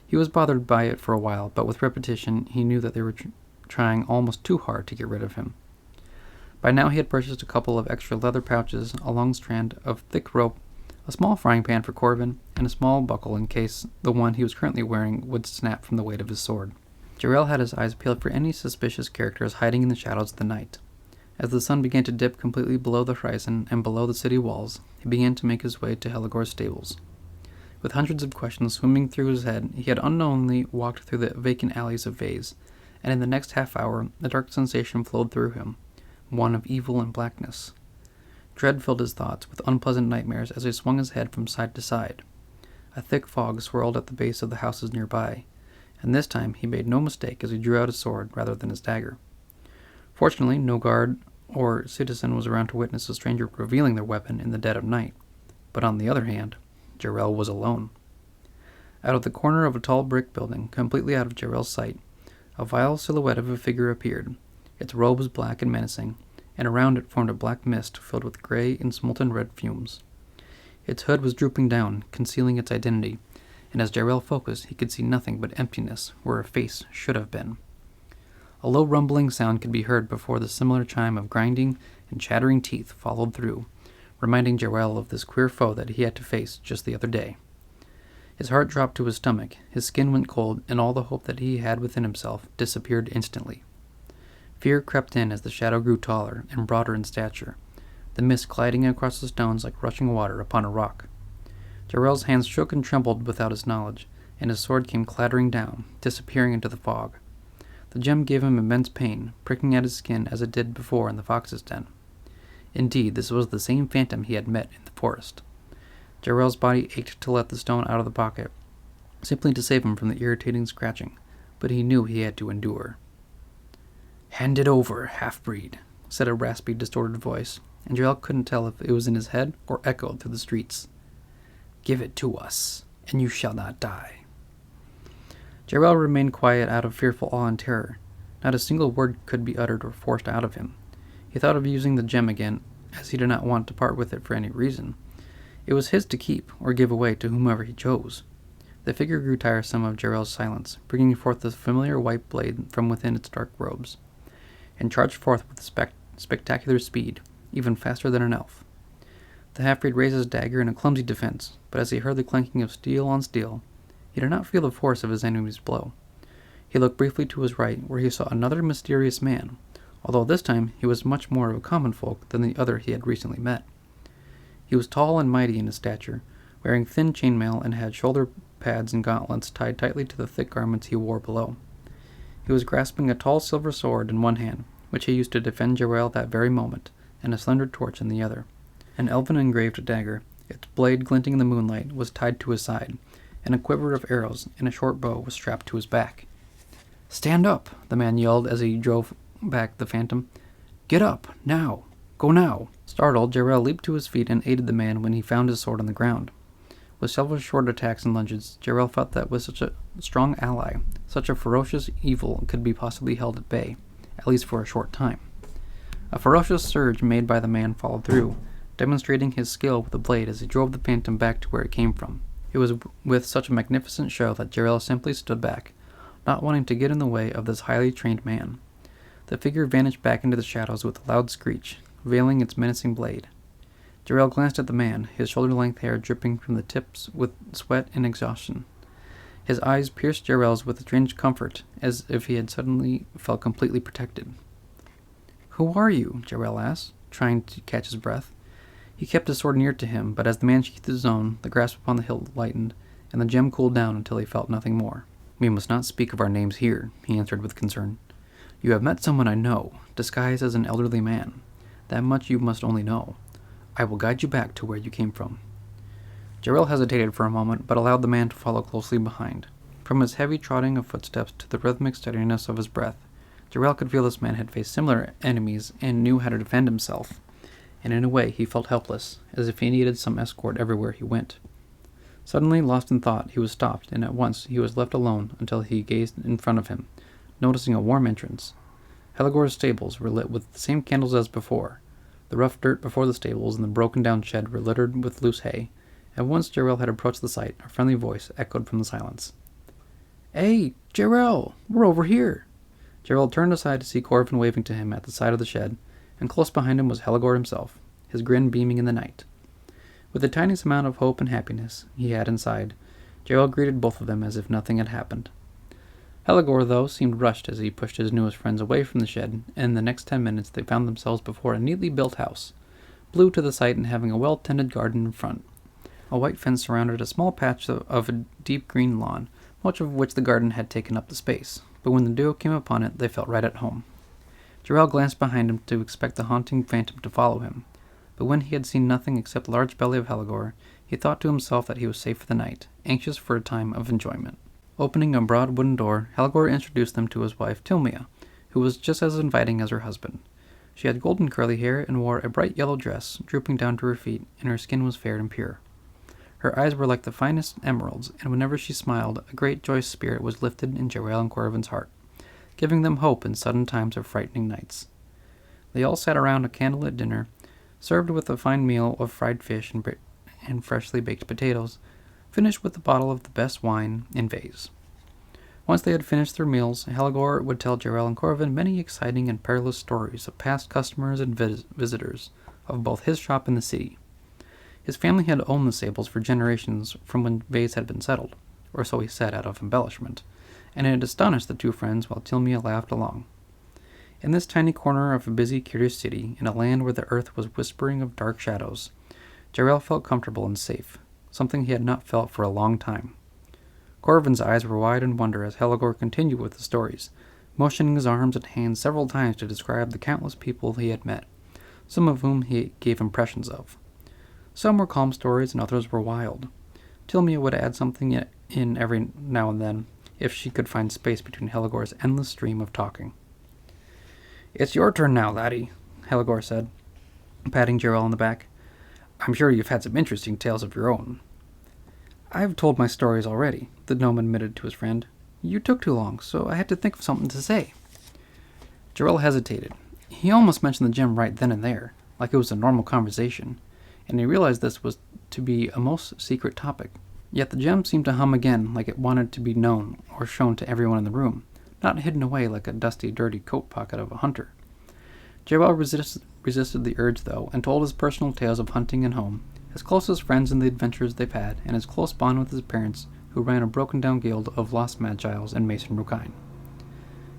He was bothered by it for a while, but with repetition he knew that they were trying almost too hard to get rid of him. By now he had purchased a couple of extra leather pouches, a long strand of thick rope, a small frying pan for Koraven, and a small buckle in case the one he was currently wearing would snap from the weight of his sword. Jaerel had his eyes peeled for any suspicious characters hiding in the shadows of the night. As the sun began to dip completely below the horizon and below the city walls, he began to make his way to Helagor's stables. With hundreds of questions swimming through his head, he had unknowingly walked through the vacant alleys of Vase, and in the next half hour a dark sensation flowed through him, one of evil and blackness. Dread filled his thoughts with unpleasant nightmares as he swung his head from side to side. A thick fog swirled at the base of the houses nearby, and this time he made no mistake as he drew out his sword rather than his dagger. Fortunately, no guard or citizen was around to witness a stranger revealing their weapon in the dead of night, but on the other hand, Jaerel was alone. Out of the corner of a tall brick building, completely out of Jaerel's sight, a vile silhouette of a figure appeared. Its robe was black and menacing, and around it formed a black mist filled with gray and molten red fumes. Its hood was drooping down, concealing its identity, and as Jaerel focused, he could see nothing but emptiness where a face should have been. A low rumbling sound could be heard before the similar chime of grinding and chattering teeth followed through, reminding Jaerel of this queer foe that he had to face just the other day. His heart dropped to his stomach, his skin went cold, and all the hope that he had within himself disappeared instantly. Fear crept in as the shadow grew taller and broader in stature, the mist gliding across the stones like rushing water upon a rock. Jaerel's hands shook and trembled without his knowledge, and his sword came clattering down, disappearing into the fog. The gem gave him immense pain, pricking at his skin as it did before in the fox's den. Indeed, this was the same phantom he had met in the forest. Jaerel's body ached to let the stone out of the pocket, simply to save him from the irritating scratching, but he knew he had to endure. "Hand it over, half-breed," said a raspy, distorted voice, and Jaerel couldn't tell if it was in his head or echoed through the streets. "Give it to us, and you shall not die." Jaerel remained quiet out of fearful awe and terror. Not a single word could be uttered or forced out of him. He thought of using the gem again as he did not want to part with it for any reason. It was his to keep, or give away to whomever he chose. The figure grew tiresome of Jaerel's silence, bringing forth the familiar white blade from within its dark robes, and charged forth with spectacular speed, even faster than an elf. The half-breed raised his dagger in a clumsy defense, but as he heard the clanking of steel on steel, he did not feel the force of his enemy's blow. He looked briefly to his right, where he saw another mysterious man, although this time he was much more of a common folk than the other he had recently met. He was tall and mighty in his stature, wearing thin chainmail and had shoulder pads and gauntlets tied tightly to the thick garments he wore below. He was grasping a tall silver sword in one hand, which he used to defend Jaerel that very moment, and a slender torch in the other. An elven engraved dagger, its blade glinting in the moonlight, was tied to his side, and a quiver of arrows and a short bow was strapped to his back. "Stand up!" the man yelled as he drove back the phantom. "Get up! Now! Go now!" Startled, Jaerel leaped to his feet and aided the man when he found his sword on the ground. With several short attacks and lunges, Jaerel felt that with such a strong ally, such a ferocious evil could be possibly held at bay, at least for a short time. A ferocious surge made by the man followed through, demonstrating his skill with the blade as he drove the phantom back to where it came from. It was with such a magnificent show that Jaerel simply stood back, not wanting to get in the way of this highly trained man. The figure vanished back into the shadows with a loud screech, veiling its menacing blade. Jaerel glanced at the man, his shoulder-length hair dripping from the tips with sweat and exhaustion. His eyes pierced Jaerel's with a strange comfort, as if he had suddenly felt completely protected. "Who are you?" Jaerel asked, trying to catch his breath. He kept his sword near to him, but as the man sheathed his own, the grasp upon the hilt lightened, and the gem cooled down until he felt nothing more. "We must not speak of our names here," he answered with concern. "You have met someone I know, disguised as an elderly man. That much you must only know. I will guide you back to where you came from." Jaerel hesitated for a moment, but allowed the man to follow closely behind. From his heavy trotting of footsteps to the rhythmic steadiness of his breath, Jaerel could feel this man had faced similar enemies and knew how to defend himself, and in a way he felt helpless, as if he needed some escort everywhere he went. Suddenly, lost in thought, he was stopped, and at once he was left alone until he gazed in front of him, noticing a warm entrance. Helagor's stables were lit with the same candles as before. The rough dirt before the stables and the broken-down shed were littered with loose hay, and once Jaerel had approached the sight, a friendly voice echoed from the silence. "Hey, Jaerel! We're over here!" Jaerel turned aside to see Koraven waving to him at the side of the shed, and close behind him was Helagor himself, his grin beaming in the night. With the tiniest amount of hope and happiness he had inside, Jaerel greeted both of them as if nothing had happened. Helagor, though, seemed rushed as he pushed his newest friends away from the shed, and in the next 10 minutes they found themselves before a neatly built house, blue to the sight and having a well-tended garden in front. A white fence surrounded a small patch of a deep green lawn, much of which the garden had taken up the space, but when the duo came upon it, they felt right at home. Jaerel glanced behind him to expect the haunting phantom to follow him, but when he had seen nothing except the large belly of Helagor, he thought to himself that he was safe for the night, anxious for a time of enjoyment. Opening a broad wooden door, Helagor introduced them to his wife, Tilmia, who was just as inviting as her husband. She had golden curly hair and wore a bright yellow dress, drooping down to her feet, and her skin was fair and pure. Her eyes were like the finest emeralds, and whenever she smiled, a great joyous spirit was lifted in Jaerel and Koraven's heart, giving them hope in sudden times of frightening nights. They all sat around a candlelit dinner, served with a fine meal of fried fish and freshly baked potatoes, finished with a bottle of the best wine in vase. Once they had finished their meals, Helagor would tell Jaerel and Koraven many exciting and perilous stories of past customers and visitors of both his shop and the city. His family had owned the stables for generations from when vase had been settled, or so he said out of embellishment, and it had astonished the two friends while Tilmia laughed along. In this tiny corner of a busy, curious city, in a land where the earth was whispering of dark shadows, Jaerel felt comfortable and safe, something he had not felt for a long time. Koraven's eyes were wide in wonder as Helagor continued with the stories, motioning his arms and hands several times to describe the countless people he had met, some of whom he gave impressions of. Some were calm stories and others were wild. Tilmia would add something in every now and then, if she could find space between Helagor's endless stream of talking. "It's your turn now, laddie," Helagor said, patting Jaerel on the back. "I'm sure you've had some interesting tales of your own." "I've told my stories already," the gnome admitted to his friend. "You took too long, so I had to think of something to say." Jaerel hesitated. He almost mentioned the gem right then and there, like it was a normal conversation, and he realized this was to be a most secret topic. Yet the gem seemed to hum again like it wanted to be known or shown to everyone in the room, not hidden away like a dusty, dirty coat pocket of a hunter. Jaerel resisted the urge, though, and told his personal tales of hunting and home, his closest friends and the adventures they've had, and his close bond with his parents, who ran a broken-down guild of lost Magiles in Mason Rukine.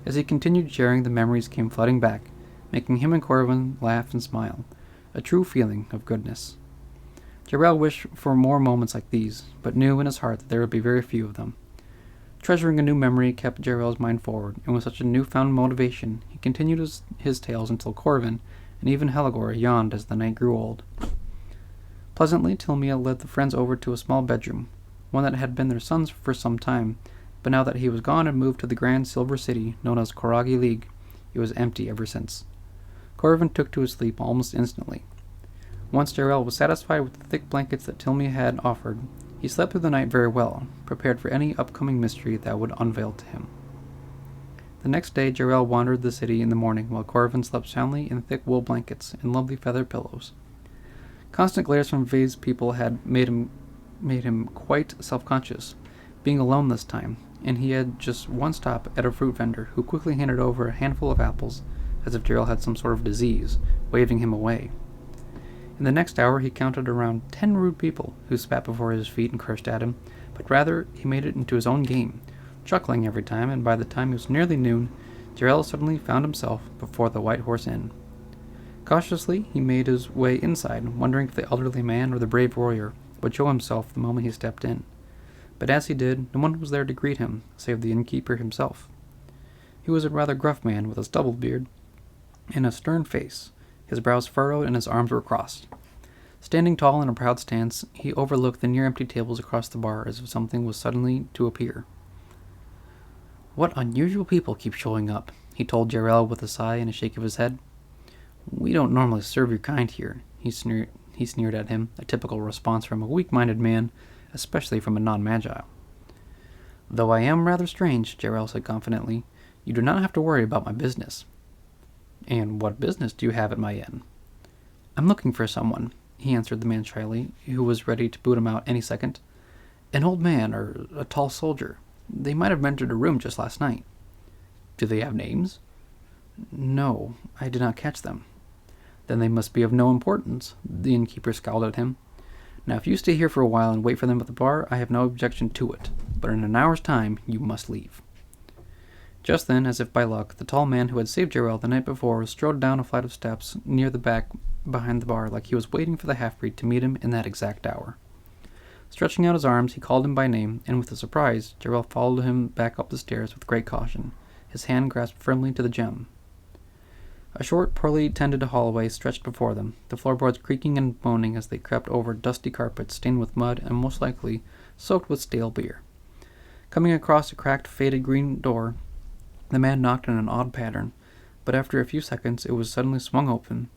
As he continued sharing, the memories came flooding back, making him and Koraven laugh and smile, a true feeling of goodness. Jaerel wished for more moments like these, but knew in his heart that there would be very few of them. Treasuring a new memory kept Jaerel's mind forward, and with such a newfound motivation, he continued his tales until Koraven and even Helagor yawned as the night grew old. Pleasantly, Tilmia led the friends over to a small bedroom, one that had been their son's for some time, but now that he was gone and moved to the grand silver city known as Koragi League, it was empty ever since. Koraven took to his sleep almost instantly. Once Jaerel was satisfied with the thick blankets that Tilmia had offered, he slept through the night very well, prepared for any upcoming mystery that would unveil to him. The next day, Jaerel wandered the city in the morning while Koraven slept soundly in thick wool blankets and lovely feather pillows. Constant glares from Vay's people had made him quite self-conscious, being alone this time, and he had just one stop at a fruit vendor who quickly handed over a handful of apples as if Jaerel had some sort of disease, waving him away. In the next hour he counted around 10 rude people who spat before his feet and cursed at him, but rather he made it into his own game, chuckling every time, and by the time it was nearly noon, Jaerel suddenly found himself before the White Horse Inn. Cautiously he made his way inside, wondering if the elderly man or the brave warrior would show himself the moment he stepped in. But as he did, no one was there to greet him, save the innkeeper himself. He was a rather gruff man with a stubbled beard and a stern face, his brows furrowed and his arms were crossed. Standing tall in a proud stance, he overlooked the near-empty tables across the bar as if something was suddenly to appear. "What unusual people keep showing up," he told Jaerel with a sigh and a shake of his head. "We don't normally serve your kind here," he sneered at him, a typical response from a weak-minded man, especially from a non-Magi. "Though I am rather strange," Jaerel said confidently, "you do not have to worry about my business." "And what business do you have at my inn?" "I'm looking for someone," he answered the man shyly, who was ready to boot him out any second. "An old man or a tall soldier. They might have entered a room just last night." "Do they have names?" "No, I did not catch them." "Then they must be of no importance." The innkeeper scowled at him. "Now, if you stay here for a while and wait for them at the bar, I have no objection to it. But in an hour's time, you must leave." Just then, as if by luck, the tall man who had saved Jaerel the night before strode down a flight of steps near the back behind the bar like he was waiting for the half-breed to meet him in that exact hour. Stretching out his arms, he called him by name, and with a surprise, Jaerel followed him back up the stairs with great caution, his hand grasped firmly to the gem. A short, poorly tended hallway stretched before them, the floorboards creaking and moaning as they crept over dusty carpets stained with mud and most likely soaked with stale beer. Coming across a cracked, faded green door, the man knocked in an odd pattern, but after a few seconds it was suddenly swung open,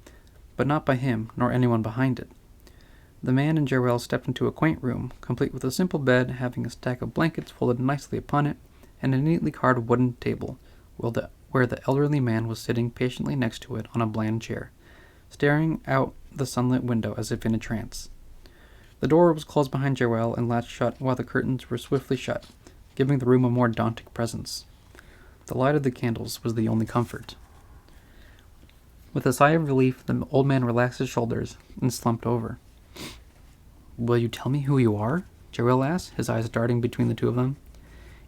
but not by him, nor anyone behind it. The man and Jaerel stepped into a quaint room, complete with a simple bed having a stack of blankets folded nicely upon it, and a neatly carved wooden table, where the elderly man was sitting patiently next to it on a bland chair, staring out the sunlit window as if in a trance. The door was closed behind Jaerel and latched shut while the curtains were swiftly shut, giving the room a more daunting presence. The light of the candles was the only comfort. With a sigh of relief, the old man relaxed his shoulders and slumped over. "Will you tell me who you are?" Jaerel asked, his eyes darting between the two of them.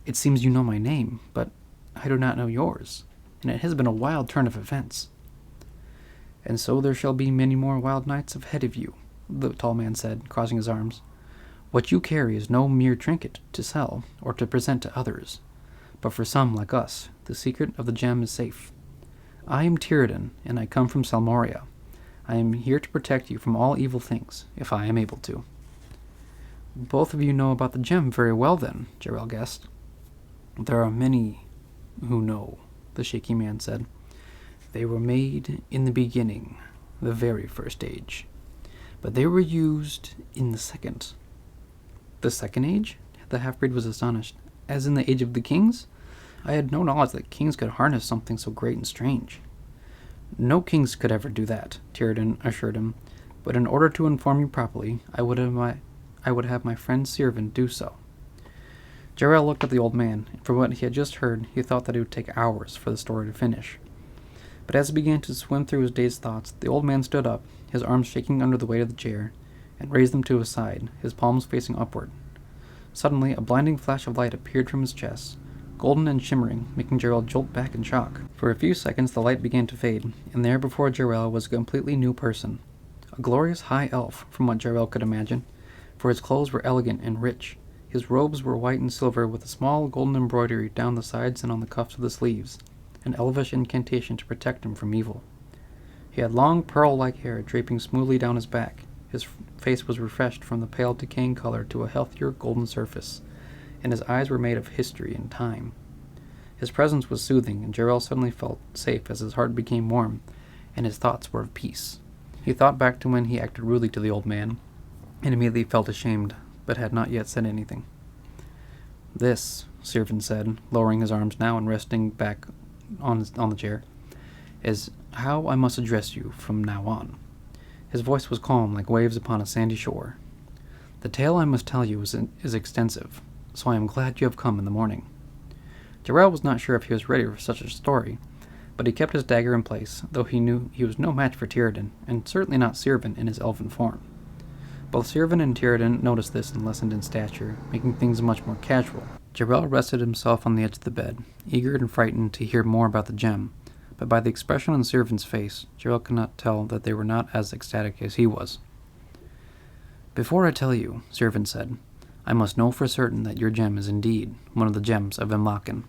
"It seems you know my name, but I do not know yours, and it has been a wild turn of events." "And so there shall be many more wild nights ahead of you," the tall man said, crossing his arms. "What you carry is no mere trinket to sell or to present to others, but for some like us, the secret of the gem is safe. I am Tiradon, and I come from Salmoria. I am here to protect you from all evil things, if I am able to." "Both of you know about the gem very well, then," Jaerel guessed. "There are many who know," the shaky man said. "They were made in the beginning, the very first age, but they were used in the second." "The second age?" The half-breed was astonished. "As in the age of the kings? I had no knowledge that kings could harness something so great and strange." No kings could ever do that, Tiradon assured him, but in order to inform you properly, I would have my friend Siervan do so. Jaerel looked at the old man, and from what he had just heard, he thought that it would take hours for the story to finish. But as he began to swim through his dazed thoughts, the old man stood up, his arms shaking under the weight of the chair, and raised them to his side, his palms facing upward. Suddenly, a blinding flash of light appeared from his chest, golden and shimmering, making Jaerel jolt back in shock. For a few seconds the light began to fade, and there before Jaerel was a completely new person. A glorious high elf, from what Jaerel could imagine, for his clothes were elegant and rich. His robes were white and silver with a small golden embroidery down the sides and on the cuffs of the sleeves, an elvish incantation to protect him from evil. He had long pearl-like hair draping smoothly down his back. His face was refreshed from the pale decaying color to a healthier golden surface, and his eyes were made of history and time. His presence was soothing, and Jaerel suddenly felt safe as his heart became warm, and his thoughts were of peace. He thought back to when he acted rudely to the old man, and immediately felt ashamed, but had not yet said anything. "This," Siervan said, lowering his arms now and resting back on the chair, "is how I must address you from now on." His voice was calm like waves upon a sandy shore. "The tale I must tell you is extensive, so I am glad you have come in the morning." Jaerel was not sure if he was ready for such a story, but he kept his dagger in place, though he knew he was no match for Tiradon, and certainly not Siervan in his elven form. Both Siervan and Tiradon noticed this and lessened in stature, making things much more casual. Jaerel rested himself on the edge of the bed, eager and frightened to hear more about the gem, but by the expression on Siervan's face, Jaerel could not tell that they were not as ecstatic as he was. "Before I tell you," Siervan said, "I must know for certain that your gem is indeed one of the gems of Imlaken."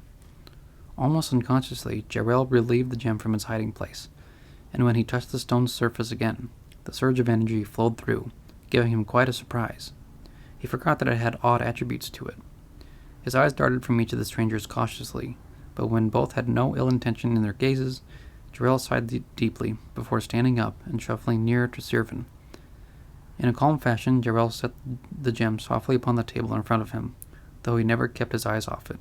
Almost unconsciously, Jaerel relieved the gem from its hiding place, and when he touched the stone's surface again, the surge of energy flowed through, giving him quite a surprise. He forgot that it had odd attributes to it. His eyes darted from each of the strangers cautiously, but when both had no ill intention in their gazes, Jaerel sighed deeply before standing up and shuffling nearer to Siervan. In a calm fashion, Jaerel set the gem softly upon the table in front of him, though he never kept his eyes off it.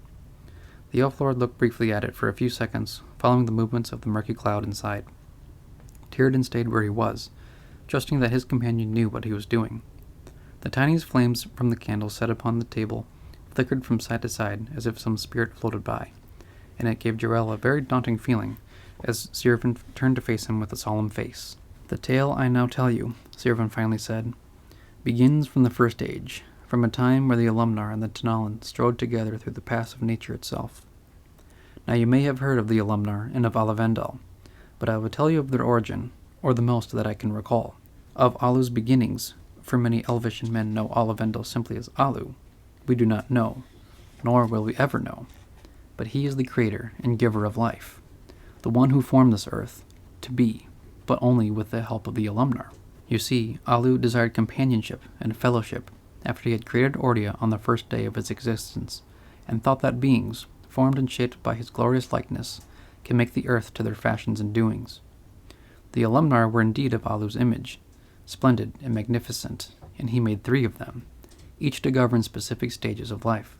The Elf Lord looked briefly at it for a few seconds, following the movements of the murky cloud inside. Tiradon stayed where he was, trusting that his companion knew what he was doing. The tiniest flames from the candle set upon the table flickered from side to side as if some spirit floated by, and it gave Jaerel a very daunting feeling as Siervan turned to face him with a solemn face. "The tale I now tell you," Siervan finally said, "begins from the First Age, from a time where the Olumnar and the Tanalan strode together through the paths of nature itself. Now you may have heard of the Olumnar and of Olivendal, but I will tell you of their origin, or the most that I can recall. Of Alu's beginnings, for many Elvish men know Olivendal simply as Alu. We do not know, nor will we ever know. But he is the creator and giver of life, the one who formed this earth, to be, but only with the help of the Olumnar. You see, Alu desired companionship and fellowship after he had created Ordia on the first day of its existence, and thought that beings, formed and shaped by his glorious likeness, can make the earth to their fashions and doings. The Olumnar were indeed of Alu's image, splendid and magnificent, and he made 3 of them, each to govern specific stages of life.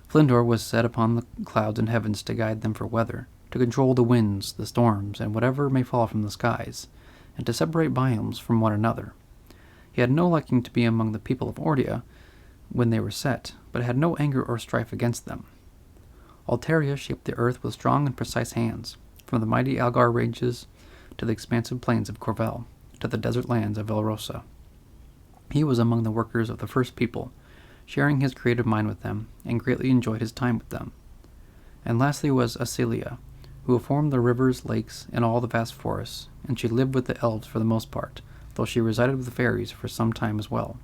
Flindor was set upon the clouds and heavens to guide them for weather, to control the winds, the storms, and whatever may fall from the skies, and to separate biomes from one another. He had no liking to be among the people of Ordia when they were set, but had no anger or strife against them. Altaria shaped the earth with strong and precise hands, from the mighty Algar ranges to the expansive plains of Corvel, to the desert lands of Elrosa. He was among the workers of the first people, sharing his creative mind with them, and greatly enjoyed his time with them. And lastly was Asilia, who formed the rivers, lakes, and all the vast forests, and she lived with the elves for the most part, though she resided with the fairies for some time as well.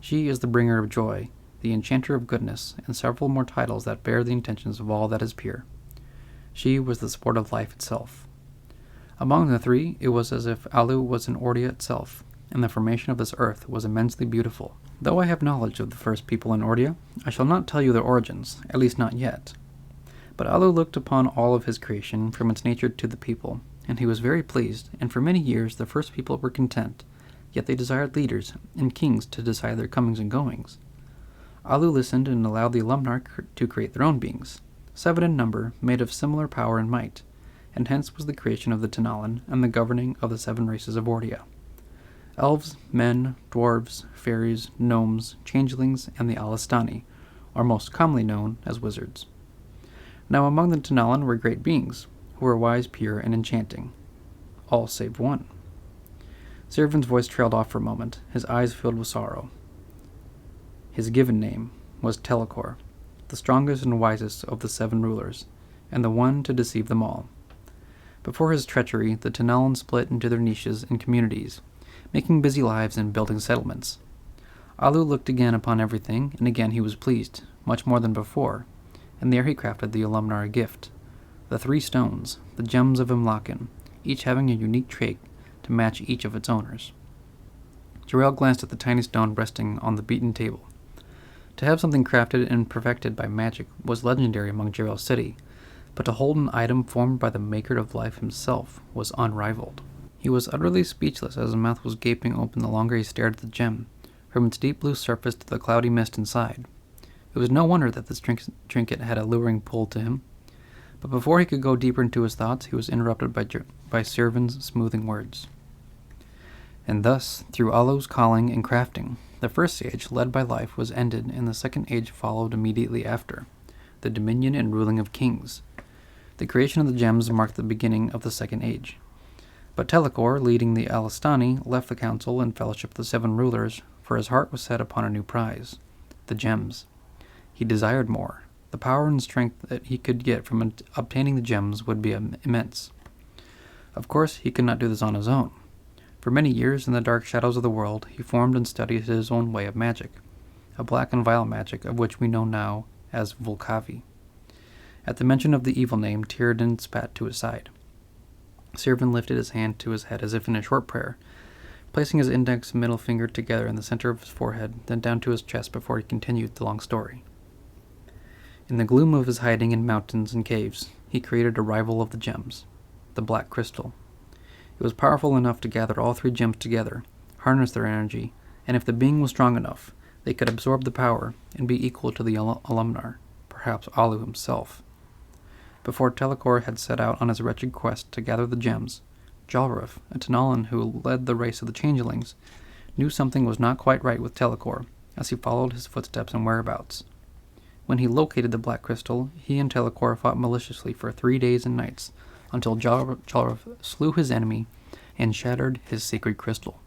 She is the bringer of joy, the enchanter of goodness, and several more titles that bear the intentions of all that is pure. She was the sport of life itself. Among the 3, it was as if Alu was an Ordia itself, and the formation of this earth was immensely beautiful. Though I have knowledge of the first people in Ordia, I shall not tell you their origins, at least not yet. But Alu looked upon all of his creation from its nature to the people, and he was very pleased, and for many years the first people were content, yet they desired leaders and kings to decide their comings and goings. Alu listened and allowed the Olumnar to create their own beings, 7 in number, made of similar power and might, and hence was the creation of the Tanalan and the governing of the 7 races of Ordia. Elves, men, dwarves, fairies, gnomes, changelings, and the Alistani, are most commonly known as wizards. Now among the Tanalan were great beings, who were wise, pure, and enchanting. All save one. Siervan's voice trailed off for a moment, his eyes filled with sorrow. His given name was Telekor, the strongest and wisest of the 7 rulers, and the one to deceive them all. Before his treachery, the Tanalan split into their niches and communities, making busy lives and building settlements. Alu looked again upon everything, and again he was pleased, much more than before, and there he crafted the Olumnar gift, the 3 stones, the gems of Imlaken, each having a unique trait to match each of its owners. Jaerel glanced at the tiny stone resting on the beaten table. To have something crafted and perfected by magic was legendary among Jaerel's city, but to hold an item formed by the maker of life himself was unrivaled. He was utterly speechless as his mouth was gaping open the longer he stared at the gem, from its deep blue surface to the cloudy mist inside. It was no wonder that this trinket had a luring pull to him. But before he could go deeper into his thoughts, he was interrupted by Siervan's smoothing words. And thus, through Alu's calling and crafting, the first age, led by life, was ended, and the second age followed immediately after, the dominion and ruling of kings. The creation of the gems marked the beginning of the second age. But Telekor, leading the Alistani, left the council and fellowship of the 7 rulers, for his heart was set upon a new prize, the gems. He desired more. The power and strength that he could get from obtaining the gems would be immense. Of course, he could not do this on his own. For many years, in the dark shadows of the world, he formed and studied his own way of magic, a black and vile magic of which we know now as Volcavi. At the mention of the evil name, Tiradon spat to his side. Siervan lifted his hand to his head as if in a short prayer, placing his index and middle finger together in the center of his forehead, then down to his chest before he continued the long story. In the gloom of his hiding in mountains and caves, he created a rival of the gems, the black crystal. It was powerful enough to gather all 3 gems together, harness their energy, and if the being was strong enough, they could absorb the power and be equal to the Olumnar, perhaps Alu himself. Before Telekor had set out on his wretched quest to gather the gems, Jalruf, a Tanalan who led the race of the changelings, knew something was not quite right with Telekor as he followed his footsteps and whereabouts. When he located the black crystal, he and Telekor fought maliciously for 3 days and nights, until Jalruf slew his enemy and shattered his sacred crystal.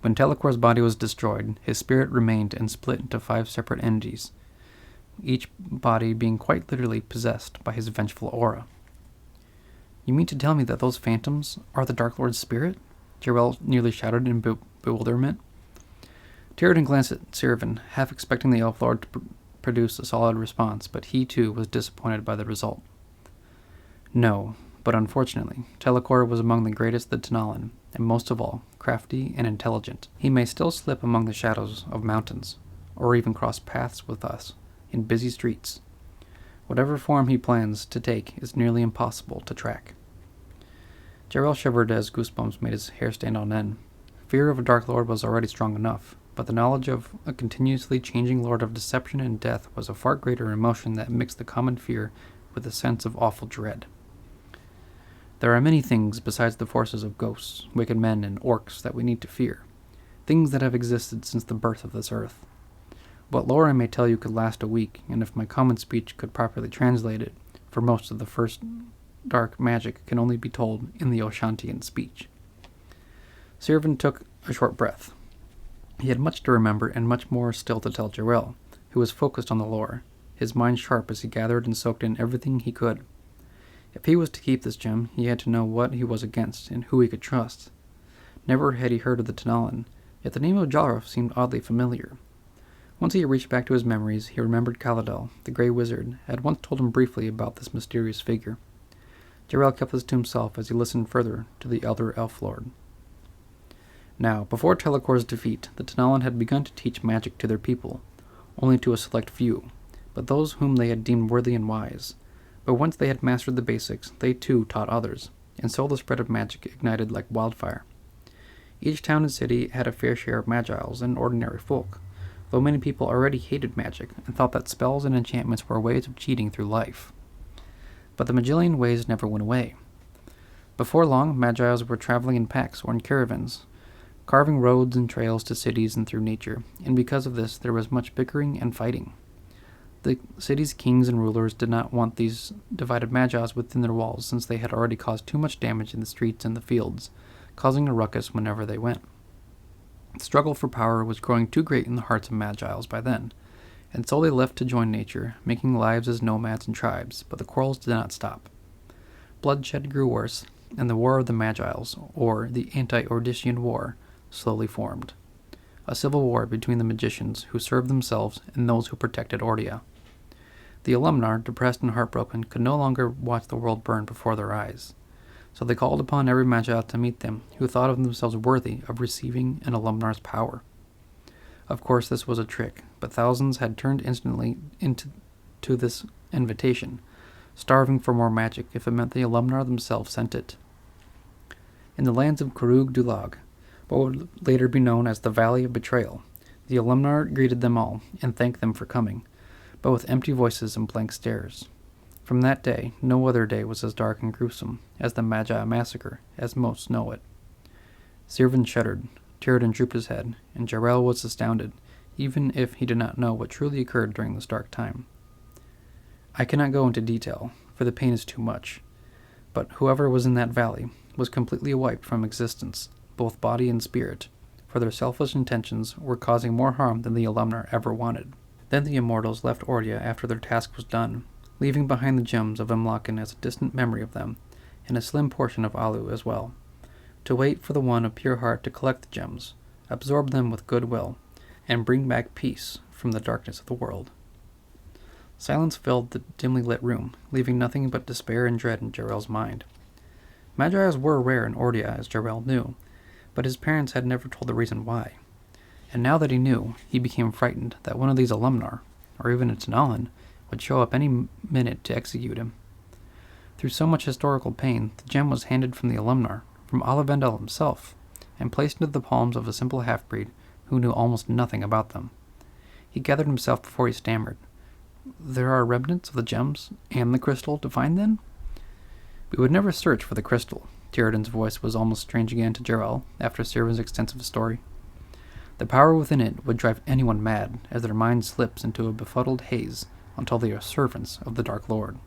When Telekor's body was destroyed, his spirit remained and split into 5 separate entities, each body being quite literally possessed by his vengeful aura. You mean to tell me that those phantoms are the Dark Lord's spirit? Jaerel nearly shouted in bewilderment. Tiradon glanced at Siervan, half expecting the Elf Lord to produce a solid response, but he too was disappointed by the result. No, but unfortunately, Telekor was among the greatest of the Tanalan, and most of all, crafty and intelligent. He may still slip among the shadows of mountains, or even cross paths with us in busy streets. Whatever form he plans to take is nearly impossible to track. Jaerel shivered as goosebumps made his hair stand on end. Fear of a Dark Lord was already strong enough, but the knowledge of a continuously changing Lord of deception and death was a far greater emotion that mixed the common fear with a sense of awful dread. There are many things besides the forces of ghosts, wicked men, and orcs that we need to fear, things that have existed since the birth of this earth. What lore I may tell you could last a week, and if my common speech could properly translate it, for most of the first dark magic can only be told in the Oshantian speech. Siervan took a short breath. He had much to remember and much more still to tell Jaerel, who was focused on the lore, his mind sharp as he gathered and soaked in everything he could. If he was to keep this gem, he had to know what he was against and who he could trust. Never had he heard of the Tanalan, yet the name of Jalruf seemed oddly familiar. Once he reached back to his memories, he remembered Kaladel, the Grey Wizard, had once told him briefly about this mysterious figure. Jaerel kept this to himself as he listened further to the elder Elf Lord. Now, before Telekor's defeat, the Tanalan had begun to teach magic to their people, only to a select few, but those whom they had deemed worthy and wise. But once they had mastered the basics, they too taught others, and so the spread of magic ignited like wildfire. Each town and city had a fair share of magiles and ordinary folk, though many people already hated magic and thought that spells and enchantments were ways of cheating through life. But the Magillian ways never went away. Before long, Magi's were traveling in packs or in caravans, carving roads and trails to cities and through nature, and because of this there was much bickering and fighting. The city's kings and rulers did not want these divided Magi's within their walls, since they had already caused too much damage in the streets and the fields, causing a ruckus whenever they went. The struggle for power was growing too great in the hearts of Magi's by then, and so they left to join nature, making lives as nomads and tribes, but the quarrels did not stop. Bloodshed grew worse, and the War of the Magi's, or the Anti-Ordician War, slowly formed. A civil war between the magicians who served themselves and those who protected Ordia. The Olumnar, depressed and heartbroken, could no longer watch the world burn before their eyes, so they called upon every Magi to meet them who thought of themselves worthy of receiving an Olumnar's power. Of course, this was a trick, but thousands had turned instantly into this invitation, starving for more magic if it meant the Olumnar themselves sent it. In the lands of Kurug Dulag, what would later be known as the Valley of Betrayal, the Olumnar greeted them all and thanked them for coming, but with empty voices and blank stares. From that day, no other day was as dark and gruesome as the Magi massacre, as most know it. Siervan shuddered, Tiradon drooped his head, and Jaerel was astounded, even if he did not know what truly occurred during this dark time. I cannot go into detail, for the pain is too much, but whoever was in that valley was completely wiped from existence, both body and spirit, for their selfish intentions were causing more harm than the Olumnar ever wanted. Then the immortals left Ordia after their task was done, leaving behind the gems of Imlaken as a distant memory of them, and a slim portion of Alu as well, to wait for the one of pure heart to collect the gems, absorb them with goodwill, and bring back peace from the darkness of the world. Silence filled the dimly lit room, leaving nothing but despair and dread in Jaerel's mind. Magi's were rare in Ordia, as Jaerel knew, but his parents had never told the reason why. And now that he knew, he became frightened that one of these Olumnar, or even a Tanalan, would show up any minute to execute him. Through so much historical pain, the gem was handed from the Olumnar, from Olivendel himself, and placed into the palms of a simple half-breed who knew almost nothing about them. He gathered himself before he stammered. "There are remnants of the gems and the crystal to find, then?" "We would never search for the crystal." Tiradon's voice was almost strange again to Jaerel after Siervan's extensive story. "The power within it would drive anyone mad, as their mind slips into a befuddled haze until they are servants of the Dark Lord."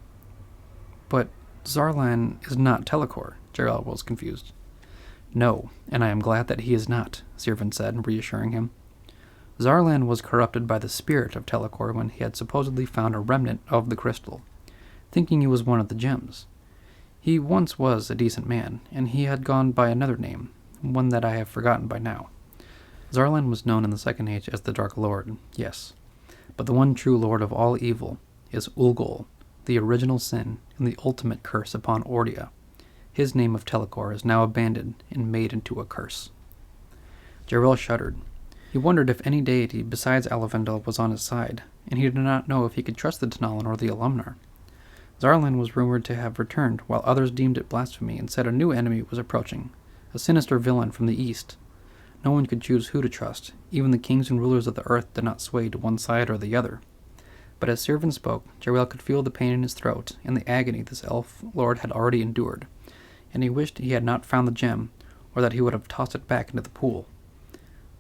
"But Zarlan is not Telekor," Jaerel was confused. "No, and I am glad that he is not," Siervan said, reassuring him. "Zarlan was corrupted by the spirit of Telekor when he had supposedly found a remnant of the crystal, thinking he was one of the gems. He once was a decent man, and he had gone by another name, one that I have forgotten by now. Zarlan was known in the Second Age as the Dark Lord, yes, but the one true Lord of all evil is Ulgol, the original sin and the ultimate curse upon Ordia. His name of Telekor is now abandoned and made into a curse." Jaerel shuddered. He wondered if any deity besides Olivendel was on his side, and he did not know if he could trust the Tanalan or the Olumnar. Zarlan was rumored to have returned, while others deemed it blasphemy and said a new enemy was approaching, a sinister villain from the east. No one could choose who to trust. Even the kings and rulers of the earth did not sway to one side or the other. But as Siervan spoke, Jaerel could feel the pain in his throat and the agony this elf lord had already endured, and he wished he had not found the gem, or that he would have tossed it back into the pool.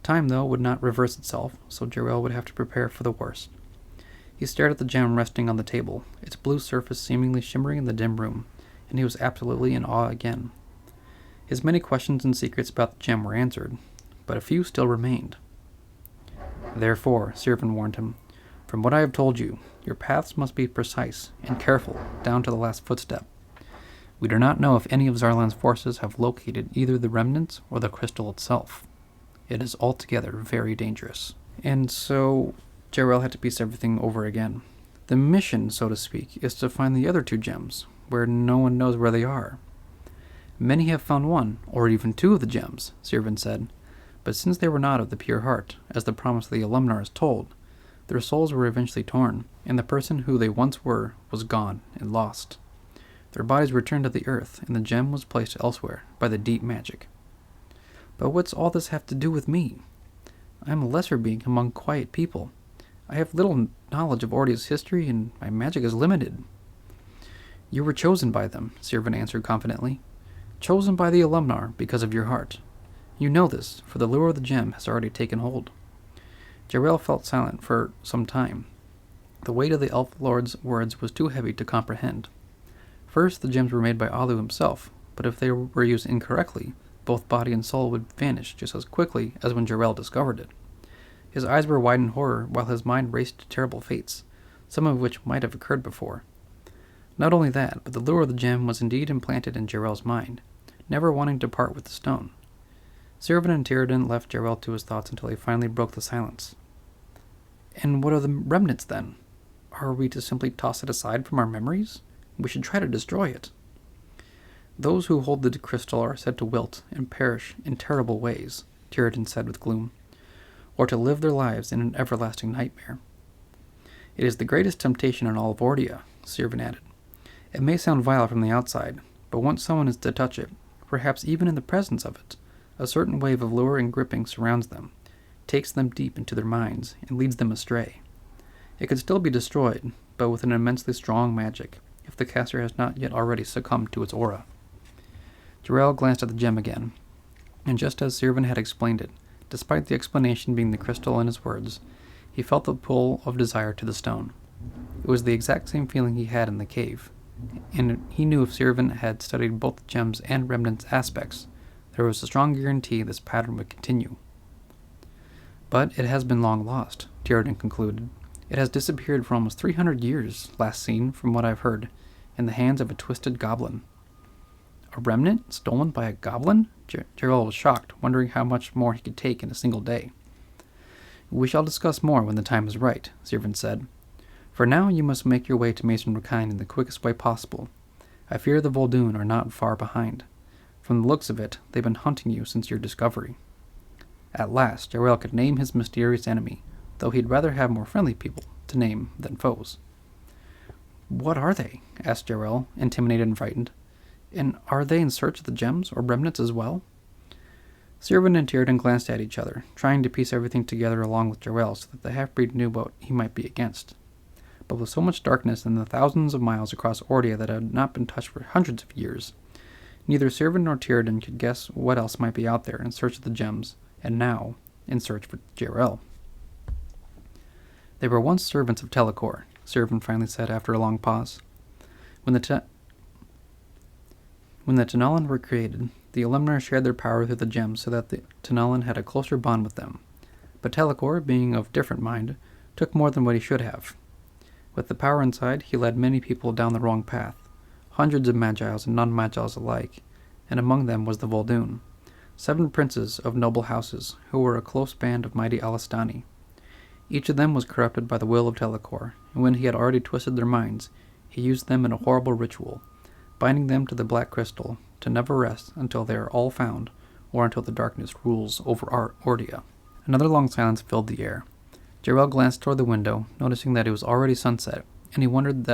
Time, though, would not reverse itself, so Jaerel would have to prepare for the worst. He stared at the gem resting on the table, its blue surface seemingly shimmering in the dim room, and he was absolutely in awe again. His many questions and secrets about the gem were answered, but a few still remained. "Therefore," Siervan warned him, "from what I have told you, your paths must be precise and careful down to the last footstep. We do not know if any of Zarlan's forces have located either the remnants or the crystal itself. It is altogether very dangerous." And so Jaerel had to piece everything over again. The mission, so to speak, is to find the other two gems, where no one knows where they are. "Many have found one, or even two of the gems," Siervan said, "but since they were not of the pure heart, as the promise of the Olumnar is told, their souls were eventually torn, and the person who they once were was gone and lost. Their bodies returned to the earth, and the gem was placed elsewhere by the deep magic." "But what's all this have to do with me? I am a lesser being among quiet people. I have little knowledge of Ordia's history, and my magic is limited." "You were chosen by them," Siervan answered confidently. Chosen by the Olumnar because of your heart. You know this, for the lure of the gem has already taken hold. Jaerel felt silent for some time. The weight of the Elf Lord's words was too heavy to comprehend. First, the gems were made by Alu himself, but if they were used incorrectly, both body and soul would vanish just as quickly as when Jaerel discovered it. His eyes were wide in horror, while his mind raced to terrible fates, some of which might have occurred before. Not only that, but the lure of the gem was indeed implanted in Jaerel's mind, never wanting to part with the stone. Siervan and Tiradon left Jaerel to his thoughts until he finally broke the silence. And what are the remnants, then? Are we to simply toss it aside from our memories? We should try to destroy it. Those who hold the crystal are said to wilt and perish in terrible ways, Tiradon said with gloom, or to live their lives in an everlasting nightmare. It is the greatest temptation in all of Ordia, Siervan added. It may sound vile from the outside, but once someone is to touch it, perhaps even in the presence of it, a certain wave of lure and gripping surrounds them, takes them deep into their minds, and leads them astray. It could still be destroyed, but with an immensely strong magic, if the caster has not yet already succumbed to its aura. Jaerel glanced at the gem again, and just as Siervan had explained it, despite the explanation being the crystal in his words, he felt the pull of desire to the stone. It was the exact same feeling he had in the cave, and he knew if Siervan had studied both the gems and remnants aspects, there was a strong guarantee this pattern would continue. But it has been long lost, Tiradon concluded. It has disappeared for almost 300 years, last seen, from what I've heard, in the hands of a twisted goblin. A remnant stolen by a goblin? Jaerel was shocked, wondering how much more he could take in a single day. We shall discuss more when the time is right, Siervan said. For now you must make your way to Mason Rakine in the quickest way possible. I fear the Vol'dun are not far behind. From the looks of it, they've been hunting you since your discovery. At last, Jaerel could name his mysterious enemy, though he'd rather have more friendly people to name than foes. What are they? Asked Jaerel, intimidated and frightened. And are they in search of the gems or remnants as well? Siervan and Tiradon glanced at each other, trying to piece everything together along with Jaerel so that the half-breed knew what he might be against. But with so much darkness and the thousands of miles across Ordia that had not been touched for hundreds of years, neither Siervan nor Tiradon could guess what else might be out there in search of the gems, and now in search for Jaerel. They were once servants of Telekor, Siervan finally said after a long pause. When the Tanalan were created, the Olumnar shared their power through the gems so that the Tanalan had a closer bond with them. But Telekor, being of different mind, took more than what he should have. With the power inside, he led many people down the wrong path, hundreds of Magiles and non-Magiles alike, and among them was the Vol'dun, 7 princes of noble houses who were a close band of mighty Alistani. Each of them was corrupted by the will of Telekor, and when he had already twisted their minds, he used them in a horrible ritual, binding them to the black crystal, to never rest until they are all found, or until the darkness rules over Ordia. Another long silence filled the air. Jaerel glanced toward the window, noticing that it was already sunset, and he wondered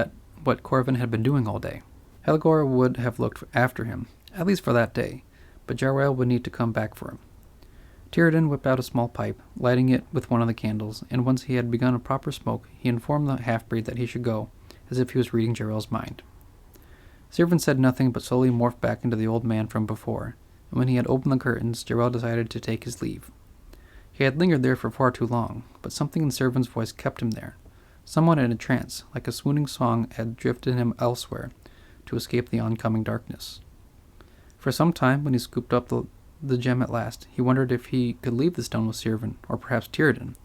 what Koraven had been doing all day. Helgor would have looked after him, at least for that day, but Jaerel would need to come back for him. Tiradon whipped out a small pipe, lighting it with one of the candles, and once he had begun a proper smoke, he informed the half-breed that he should go, as if he was reading Jaerel's mind. Siervan said nothing but slowly morphed back into the old man from before, and when he had opened the curtains, Jaerel decided to take his leave. He had lingered there for far too long, but something in Siervan's voice kept him there. Somewhat in a trance, like a swooning song had drifted him elsewhere, to escape the oncoming darkness. For some time, when he scooped up the gem at last, he wondered if he could leave the stone with Siervan, or perhaps Tiradon,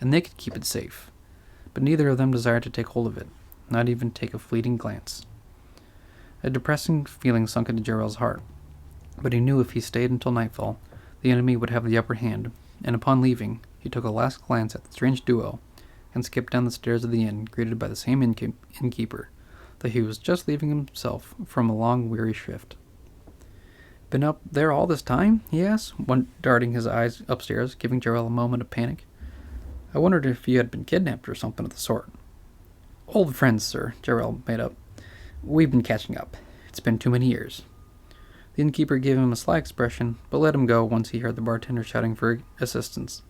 and they could keep it safe. But neither of them desired to take hold of it, not even take a fleeting glance. A depressing feeling sunk into Jaerel's heart, but he knew if he stayed until nightfall, the enemy would have the upper hand, and upon leaving, he took a last glance at the strange duo, and skipped down the stairs of the inn, greeted by the same innkeeper, though he was just leaving himself from a long, weary shift. "Been up there all this time?" he asked, darting his eyes upstairs, giving Jaerel a moment of panic. "I wondered if you had been kidnapped or something of the sort." "Old friends, sir," Jaerel made up. "We've been catching up. It's been too many years." The innkeeper gave him a sly expression, but let him go once he heard the bartender shouting for assistance.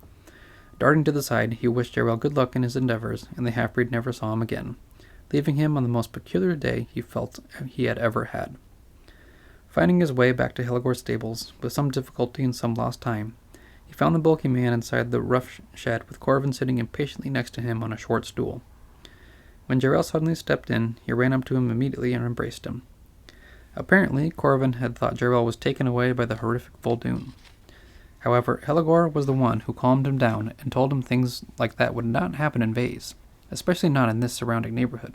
Darting to the side, he wished Jaerel good luck in his endeavors, and the half-breed never saw him again, leaving him on the most peculiar day he felt he had ever had. Finding his way back to Helagor's stables, with some difficulty and some lost time, he found the bulky man inside the rough shed with Koraven sitting impatiently next to him on a short stool. When Jaerel suddenly stepped in, he ran up to him immediately and embraced him. Apparently, Koraven had thought Jaerel was taken away by the horrific Voldoon. However, Helagor was the one who calmed him down and told him things like that would not happen in Vase, especially not in this surrounding neighborhood.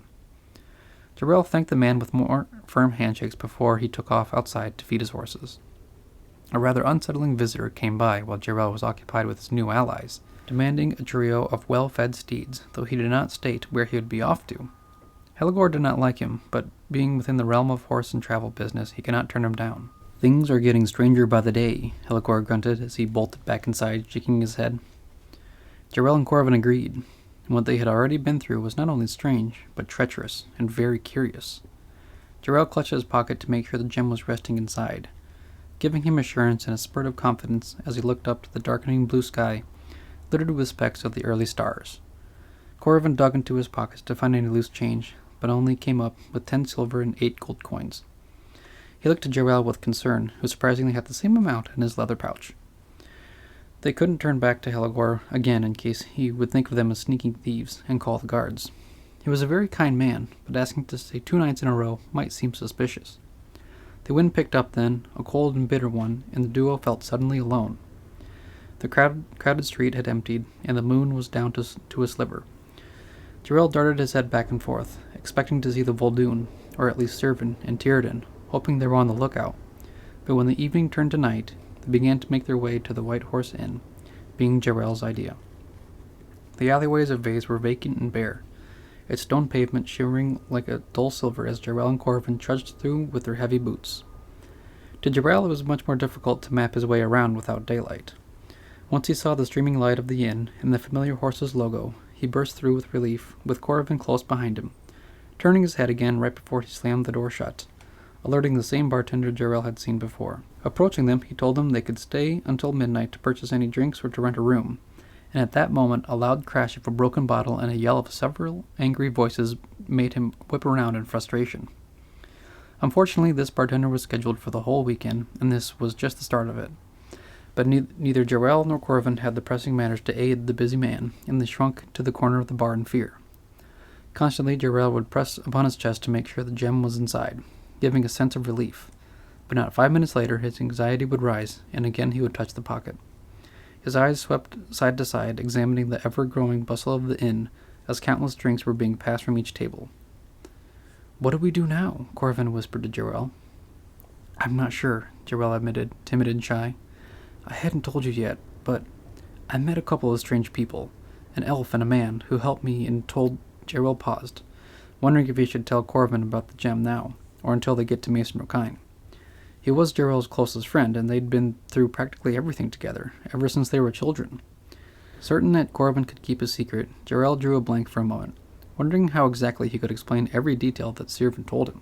Jaerel thanked the man with more firm handshakes before he took off outside to feed his horses. A rather unsettling visitor came by while Jaerel was occupied with his new allies, demanding a trio of well-fed steeds, though he did not state where he would be off to. Helagor did not like him, but being within the realm of horse and travel business, he could not turn him down. "Things are getting stranger by the day," Helagor grunted as he bolted back inside, shaking his head. Jaerel and Koraven agreed, and what they had already been through was not only strange, but treacherous and very curious. Jaerel clutched his pocket to make sure the gem was resting inside, giving him assurance and a spurt of confidence as he looked up to the darkening blue sky, littered with specks of the early stars. Koraven dug into his pockets to find any loose change, but only came up with 10 silver and 8 gold coins. He looked at Jaerel with concern, who surprisingly had the same amount in his leather pouch. They couldn't turn back to Helagor again in case he would think of them as sneaking thieves and call the guards. He was a very kind man, but asking to stay 2 nights in a row might seem suspicious. The wind picked up then, a cold and bitter one, and the duo felt suddenly alone. The crowded street had emptied, and the moon was down to a sliver. Jaerel darted his head back and forth, expecting to see the Voldoon, or at least Siervan and Tiradon, hoping they were on the lookout. But when the evening turned to night, they began to make their way to the White Horse Inn, being Jaerel's idea. The alleyways of Vase were vacant and bare, its stone pavement shimmering like a dull silver as Jaerel and Koraven trudged through with their heavy boots. To Jaerel it was much more difficult to map his way around without daylight. Once he saw the streaming light of the inn and the familiar horse's logo, he burst through with relief, with Koraven close behind him, turning his head again right before he slammed the door shut, alerting the same bartender Jaerel had seen before. Approaching them, he told them they could stay until midnight to purchase any drinks or to rent a room, and at that moment a loud crash of a broken bottle and a yell of several angry voices made him whip around in frustration. Unfortunately, this bartender was scheduled for the whole weekend, and this was just the start of it. But neither Jaerel nor Koraven had the pressing matters to aid the busy man, and they shrunk to the corner of the bar in fear. Constantly, Jaerel would press upon his chest to make sure the gem was inside, giving a sense of relief. But not 5 minutes later, his anxiety would rise, and again he would touch the pocket. His eyes swept side to side, examining the ever-growing bustle of the inn, as countless drinks were being passed from each table. "What do we do now?" Koraven whispered to Jaerel. "I'm not sure," Jaerel admitted, timid and shy. "I hadn't told you yet, but I met a couple of strange people, an elf and a man, who helped me and told—" Jaerel paused, wondering if he should tell Koraven about the gem now, or until they get to Mason Rokine. He was Jaerel's closest friend, and they'd been through practically everything together, ever since they were children. Certain that Koraven could keep his secret, Jaerel drew a blank for a moment, wondering how exactly he could explain every detail that Siervan told him.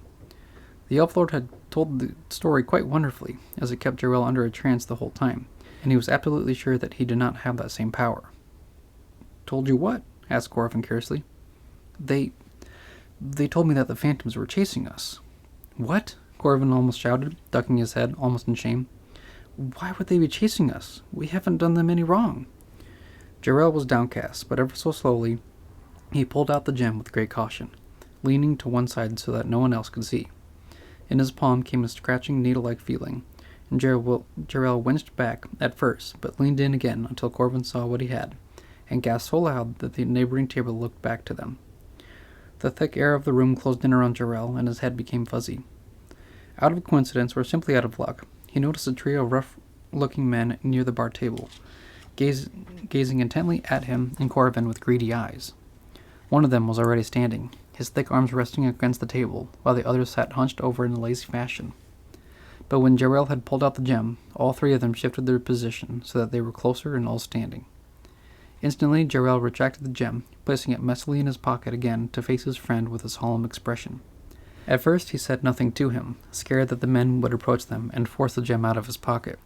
The Elf Lord had told the story quite wonderfully, as it kept Jaerel under a trance the whole time, and he was absolutely sure that he did not have that same power. "Told you what?" asked Koraven curiously. They told me that the phantoms were chasing us." "What?" Koraven almost shouted, ducking his head, almost in shame. "Why would they be chasing us? We haven't done them any wrong." Jaerel was downcast, but ever so slowly he pulled out the gem with great caution, leaning to one side so that no one else could see. In his palm came a scratching, needle-like feeling, and Jaerel winced back at first, but leaned in again until Koraven saw what he had, and gasped so loud that the neighboring table looked back to them. The thick air of the room closed in around Jaerel, and his head became fuzzy. Out of coincidence, or simply out of luck, he noticed a trio of rough-looking men near the bar table, gazing intently at him and Koraven with greedy eyes. One of them was already standing, his thick arms resting against the table, while the others sat hunched over in a lazy fashion. But when Jaerel had pulled out the gem, all 3 of them shifted their position so that they were closer and all standing. Instantly, Jaerel retracted the gem, placing it messily in his pocket again to face his friend with a solemn expression. At first, he said nothing to him, scared that the men would approach them and force the gem out of his pocket.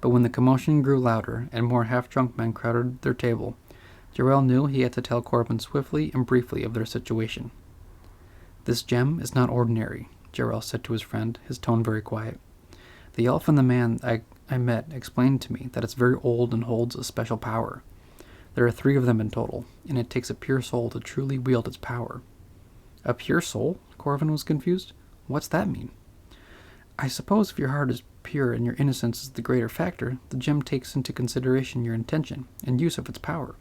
But when the commotion grew louder and more half-drunk men crowded their table, Jaerel knew he had to tell Koraven swiftly and briefly of their situation. "This gem is not ordinary," Jaerel said to his friend, his tone very quiet. The elf and the man I met explained to me that it's very old and holds a special power. There are 3 of them in total, and it takes a pure soul to truly wield its power. A pure soul? Koraven was confused. What's that mean? I suppose if your heart is pure and your innocence is the greater factor, the gem takes into consideration your intention and use of its power.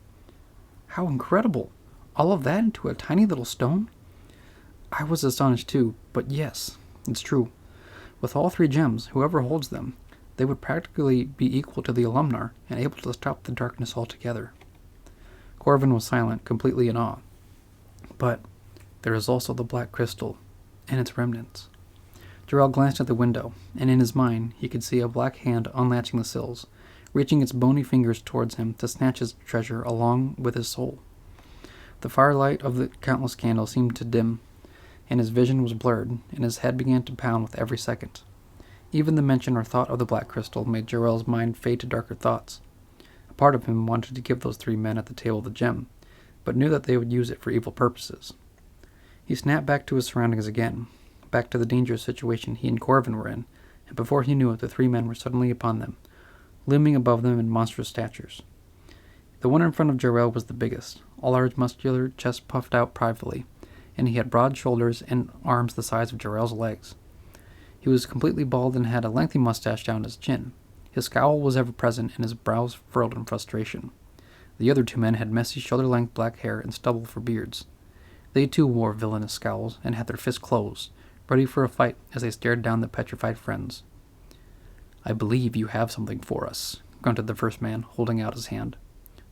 How incredible! All of that into a tiny little stone? I was astonished too, but yes, it's true. With all 3 gems, whoever holds them, they would practically be equal to the Olumnar and able to stop the darkness altogether. Koraven was silent, completely in awe. But there is also the black crystal and its remnants. Jaerel glanced at the window, and in his mind he could see a black hand unlatching the sills, reaching its bony fingers towards him to snatch his treasure along with his soul. The firelight of the countless candles seemed to dim, and his vision was blurred, and his head began to pound with every second. Even the mention or thought of the black crystal made Jaerel's mind fade to darker thoughts. A part of him wanted to give those 3 men at the table the gem, but knew that they would use it for evil purposes. He snapped back to his surroundings again, back to the dangerous situation he and Koraven were in, and before he knew it, the 3 men were suddenly upon them, looming above them in monstrous statures. The one in front of Jaerel was the biggest, a large muscular chest puffed out pridefully, and he had broad shoulders and arms the size of Jaerel's legs. He was completely bald and had a lengthy mustache down his chin. His scowl was ever present, and his brows furrowed in frustration. The other 2 men had messy shoulder-length black hair and stubble for beards. They too wore villainous scowls and had their fists closed, ready for a fight as they stared down the petrified friends. I believe you have something for us, grunted the first man, holding out his hand.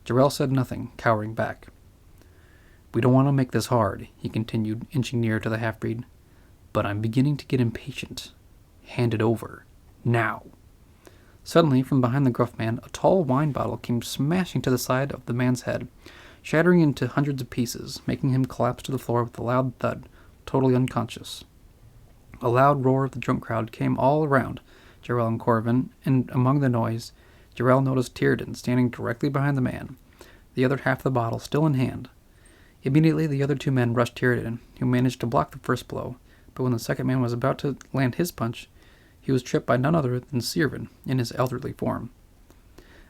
Jaerel said nothing, cowering back. We don't want to make this hard, he continued, inching nearer to the half-breed. But I'm beginning to get impatient. Hand it over. Now. Suddenly, from behind the gruff man, a tall wine bottle came smashing to the side of the man's head, shattering into hundreds of pieces, making him collapse to the floor with a loud thud, totally unconscious. A loud roar of the drunk crowd came all around Jaerel and Koraven, and among the noise, Jaerel noticed Tiradon standing directly behind the man, the other half of the bottle still in hand. Immediately, the other 2 men rushed Tiradon, who managed to block the first blow, but when the second man was about to land his punch, he was tripped by none other than Siervan in his elderly form.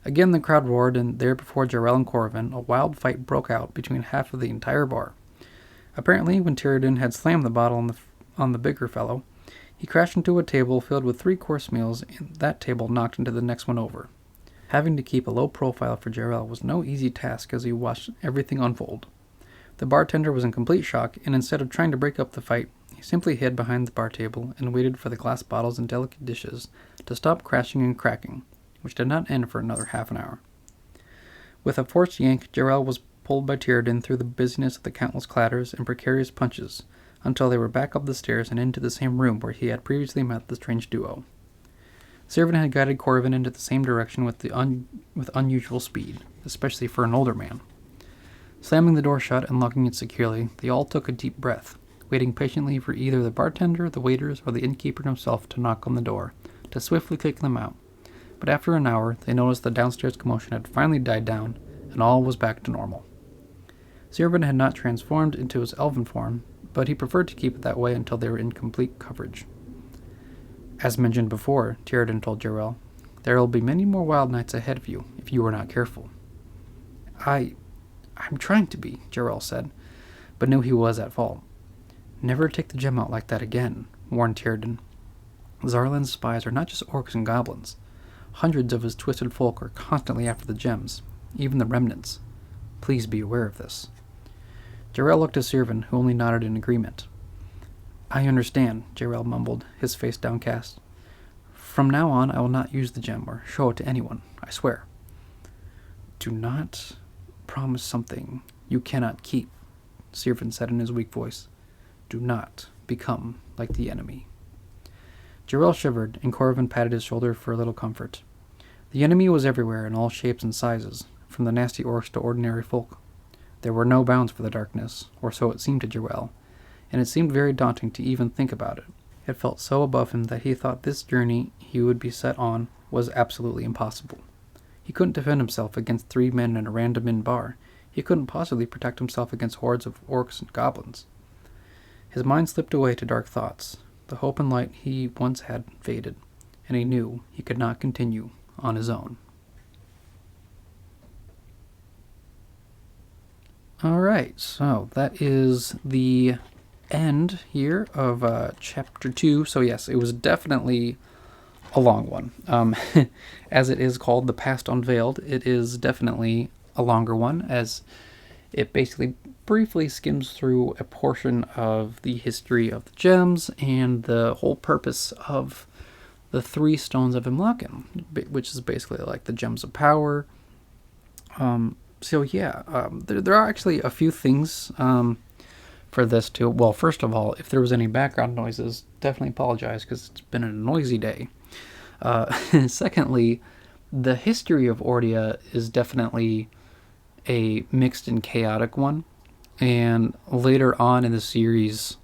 Again the crowd roared, and there before Jaerel and Koraven, a wild fight broke out between half of the entire bar. Apparently, when Tiradon had slammed the bottle on the bigger fellow, he crashed into a table filled with 3 course meals, and that table knocked into the next one over. Having to keep a low profile for Jaerel was no easy task as he watched everything unfold. The bartender was in complete shock, and instead of trying to break up the fight, he simply hid behind the bar table and waited for the glass bottles and delicate dishes to stop crashing and cracking, which did not end for another half an hour. With a forced yank, Jaerel was pulled by Tiradon through the busyness of the countless clatters and precarious punches, until they were back up the stairs and into the same room where he had previously met the strange duo. Siervan had guided Koraven into the same direction with unusual speed, especially for an older man. Slamming the door shut and locking it securely, they all took a deep breath, waiting patiently for either the bartender, the waiters, or the innkeeper himself to knock on the door, to swiftly kick them out. But after an hour, they noticed the downstairs commotion had finally died down, and all was back to normal. Siervan had not transformed into his elven form, but he preferred to keep it that way until they were in complete coverage. As mentioned before, Tiradon told Jaerel, there will be many more wild nights ahead of you, if you are not careful. I'm trying to be, Jaerel said, but knew he was at fault. Never take the gem out like that again, warned Tiradon. Zarlan's spies are not just orcs and goblins. Hundreds of his twisted folk are constantly after the gems, even the remnants. Please be aware of this. Jaerel looked at Siervan, who only nodded in agreement. I understand, Jaerel mumbled, his face downcast. From now on, I will not use the gem or show it to anyone, I swear. Do not promise something you cannot keep, Siervan said in his weak voice. Do not become like the enemy. Jaerel shivered, and Koraven patted his shoulder for a little comfort. The enemy was everywhere in all shapes and sizes, from the nasty orcs to ordinary folk. There were no bounds for the darkness, or so it seemed to Jaerel, and it seemed very daunting to even think about it. It felt so above him that he thought this journey he would be set on was absolutely impossible. He couldn't defend himself against 3 men in a random inn bar. He couldn't possibly protect himself against hordes of orcs and goblins. His mind slipped away to dark thoughts. The hope and light he once had faded. and he knew he could not continue on his own. Alright, so that is the end here of Chapter 2. So yes, it was definitely a long one. As it is called The Past Unveiled, it is definitely a longer one, as it basically briefly skims through a portion of the history of the gems and the whole purpose of the 3 Stones of Imlaken, which is basically like the Gems of Power. So yeah, there are actually a few things for this too. Well, first of all, if there was any background noises, definitely apologize because it's been a noisy day. Secondly, the history of Ordia is definitely a mixed and chaotic one, and later on in the series,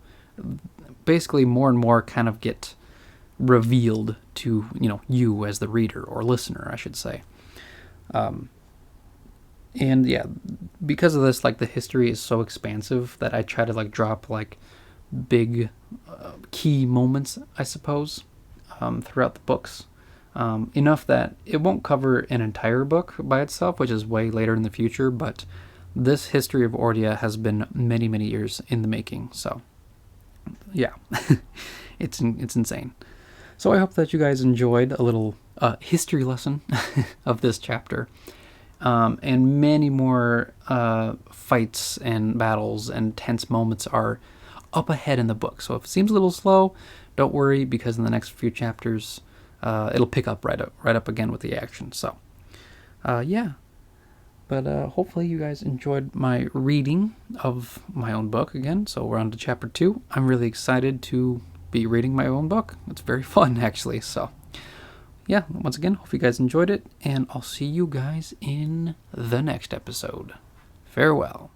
basically more and more kind of get revealed to you as the reader or listener, I should say. And yeah, because of this, like, the history is so expansive that I try to like drop like big key moments, I suppose, throughout the books. Enough that it won't cover an entire book by itself, which is way later in the future, but this history of Ordia has been many, many years in the making. So yeah, it's insane. So I hope that you guys enjoyed a little history lesson of this chapter. And many more fights and battles and tense moments are up ahead in the book. So if it seems a little slow, don't worry, because in the next few chapters, it'll pick up right up again with the action. So, yeah. But hopefully you guys enjoyed my reading of my own book again. So we're on to Chapter 2. I'm really excited to be reading my own book. It's very fun, actually. So yeah, once again, hope you guys enjoyed it, and I'll see you guys in the next episode. Farewell.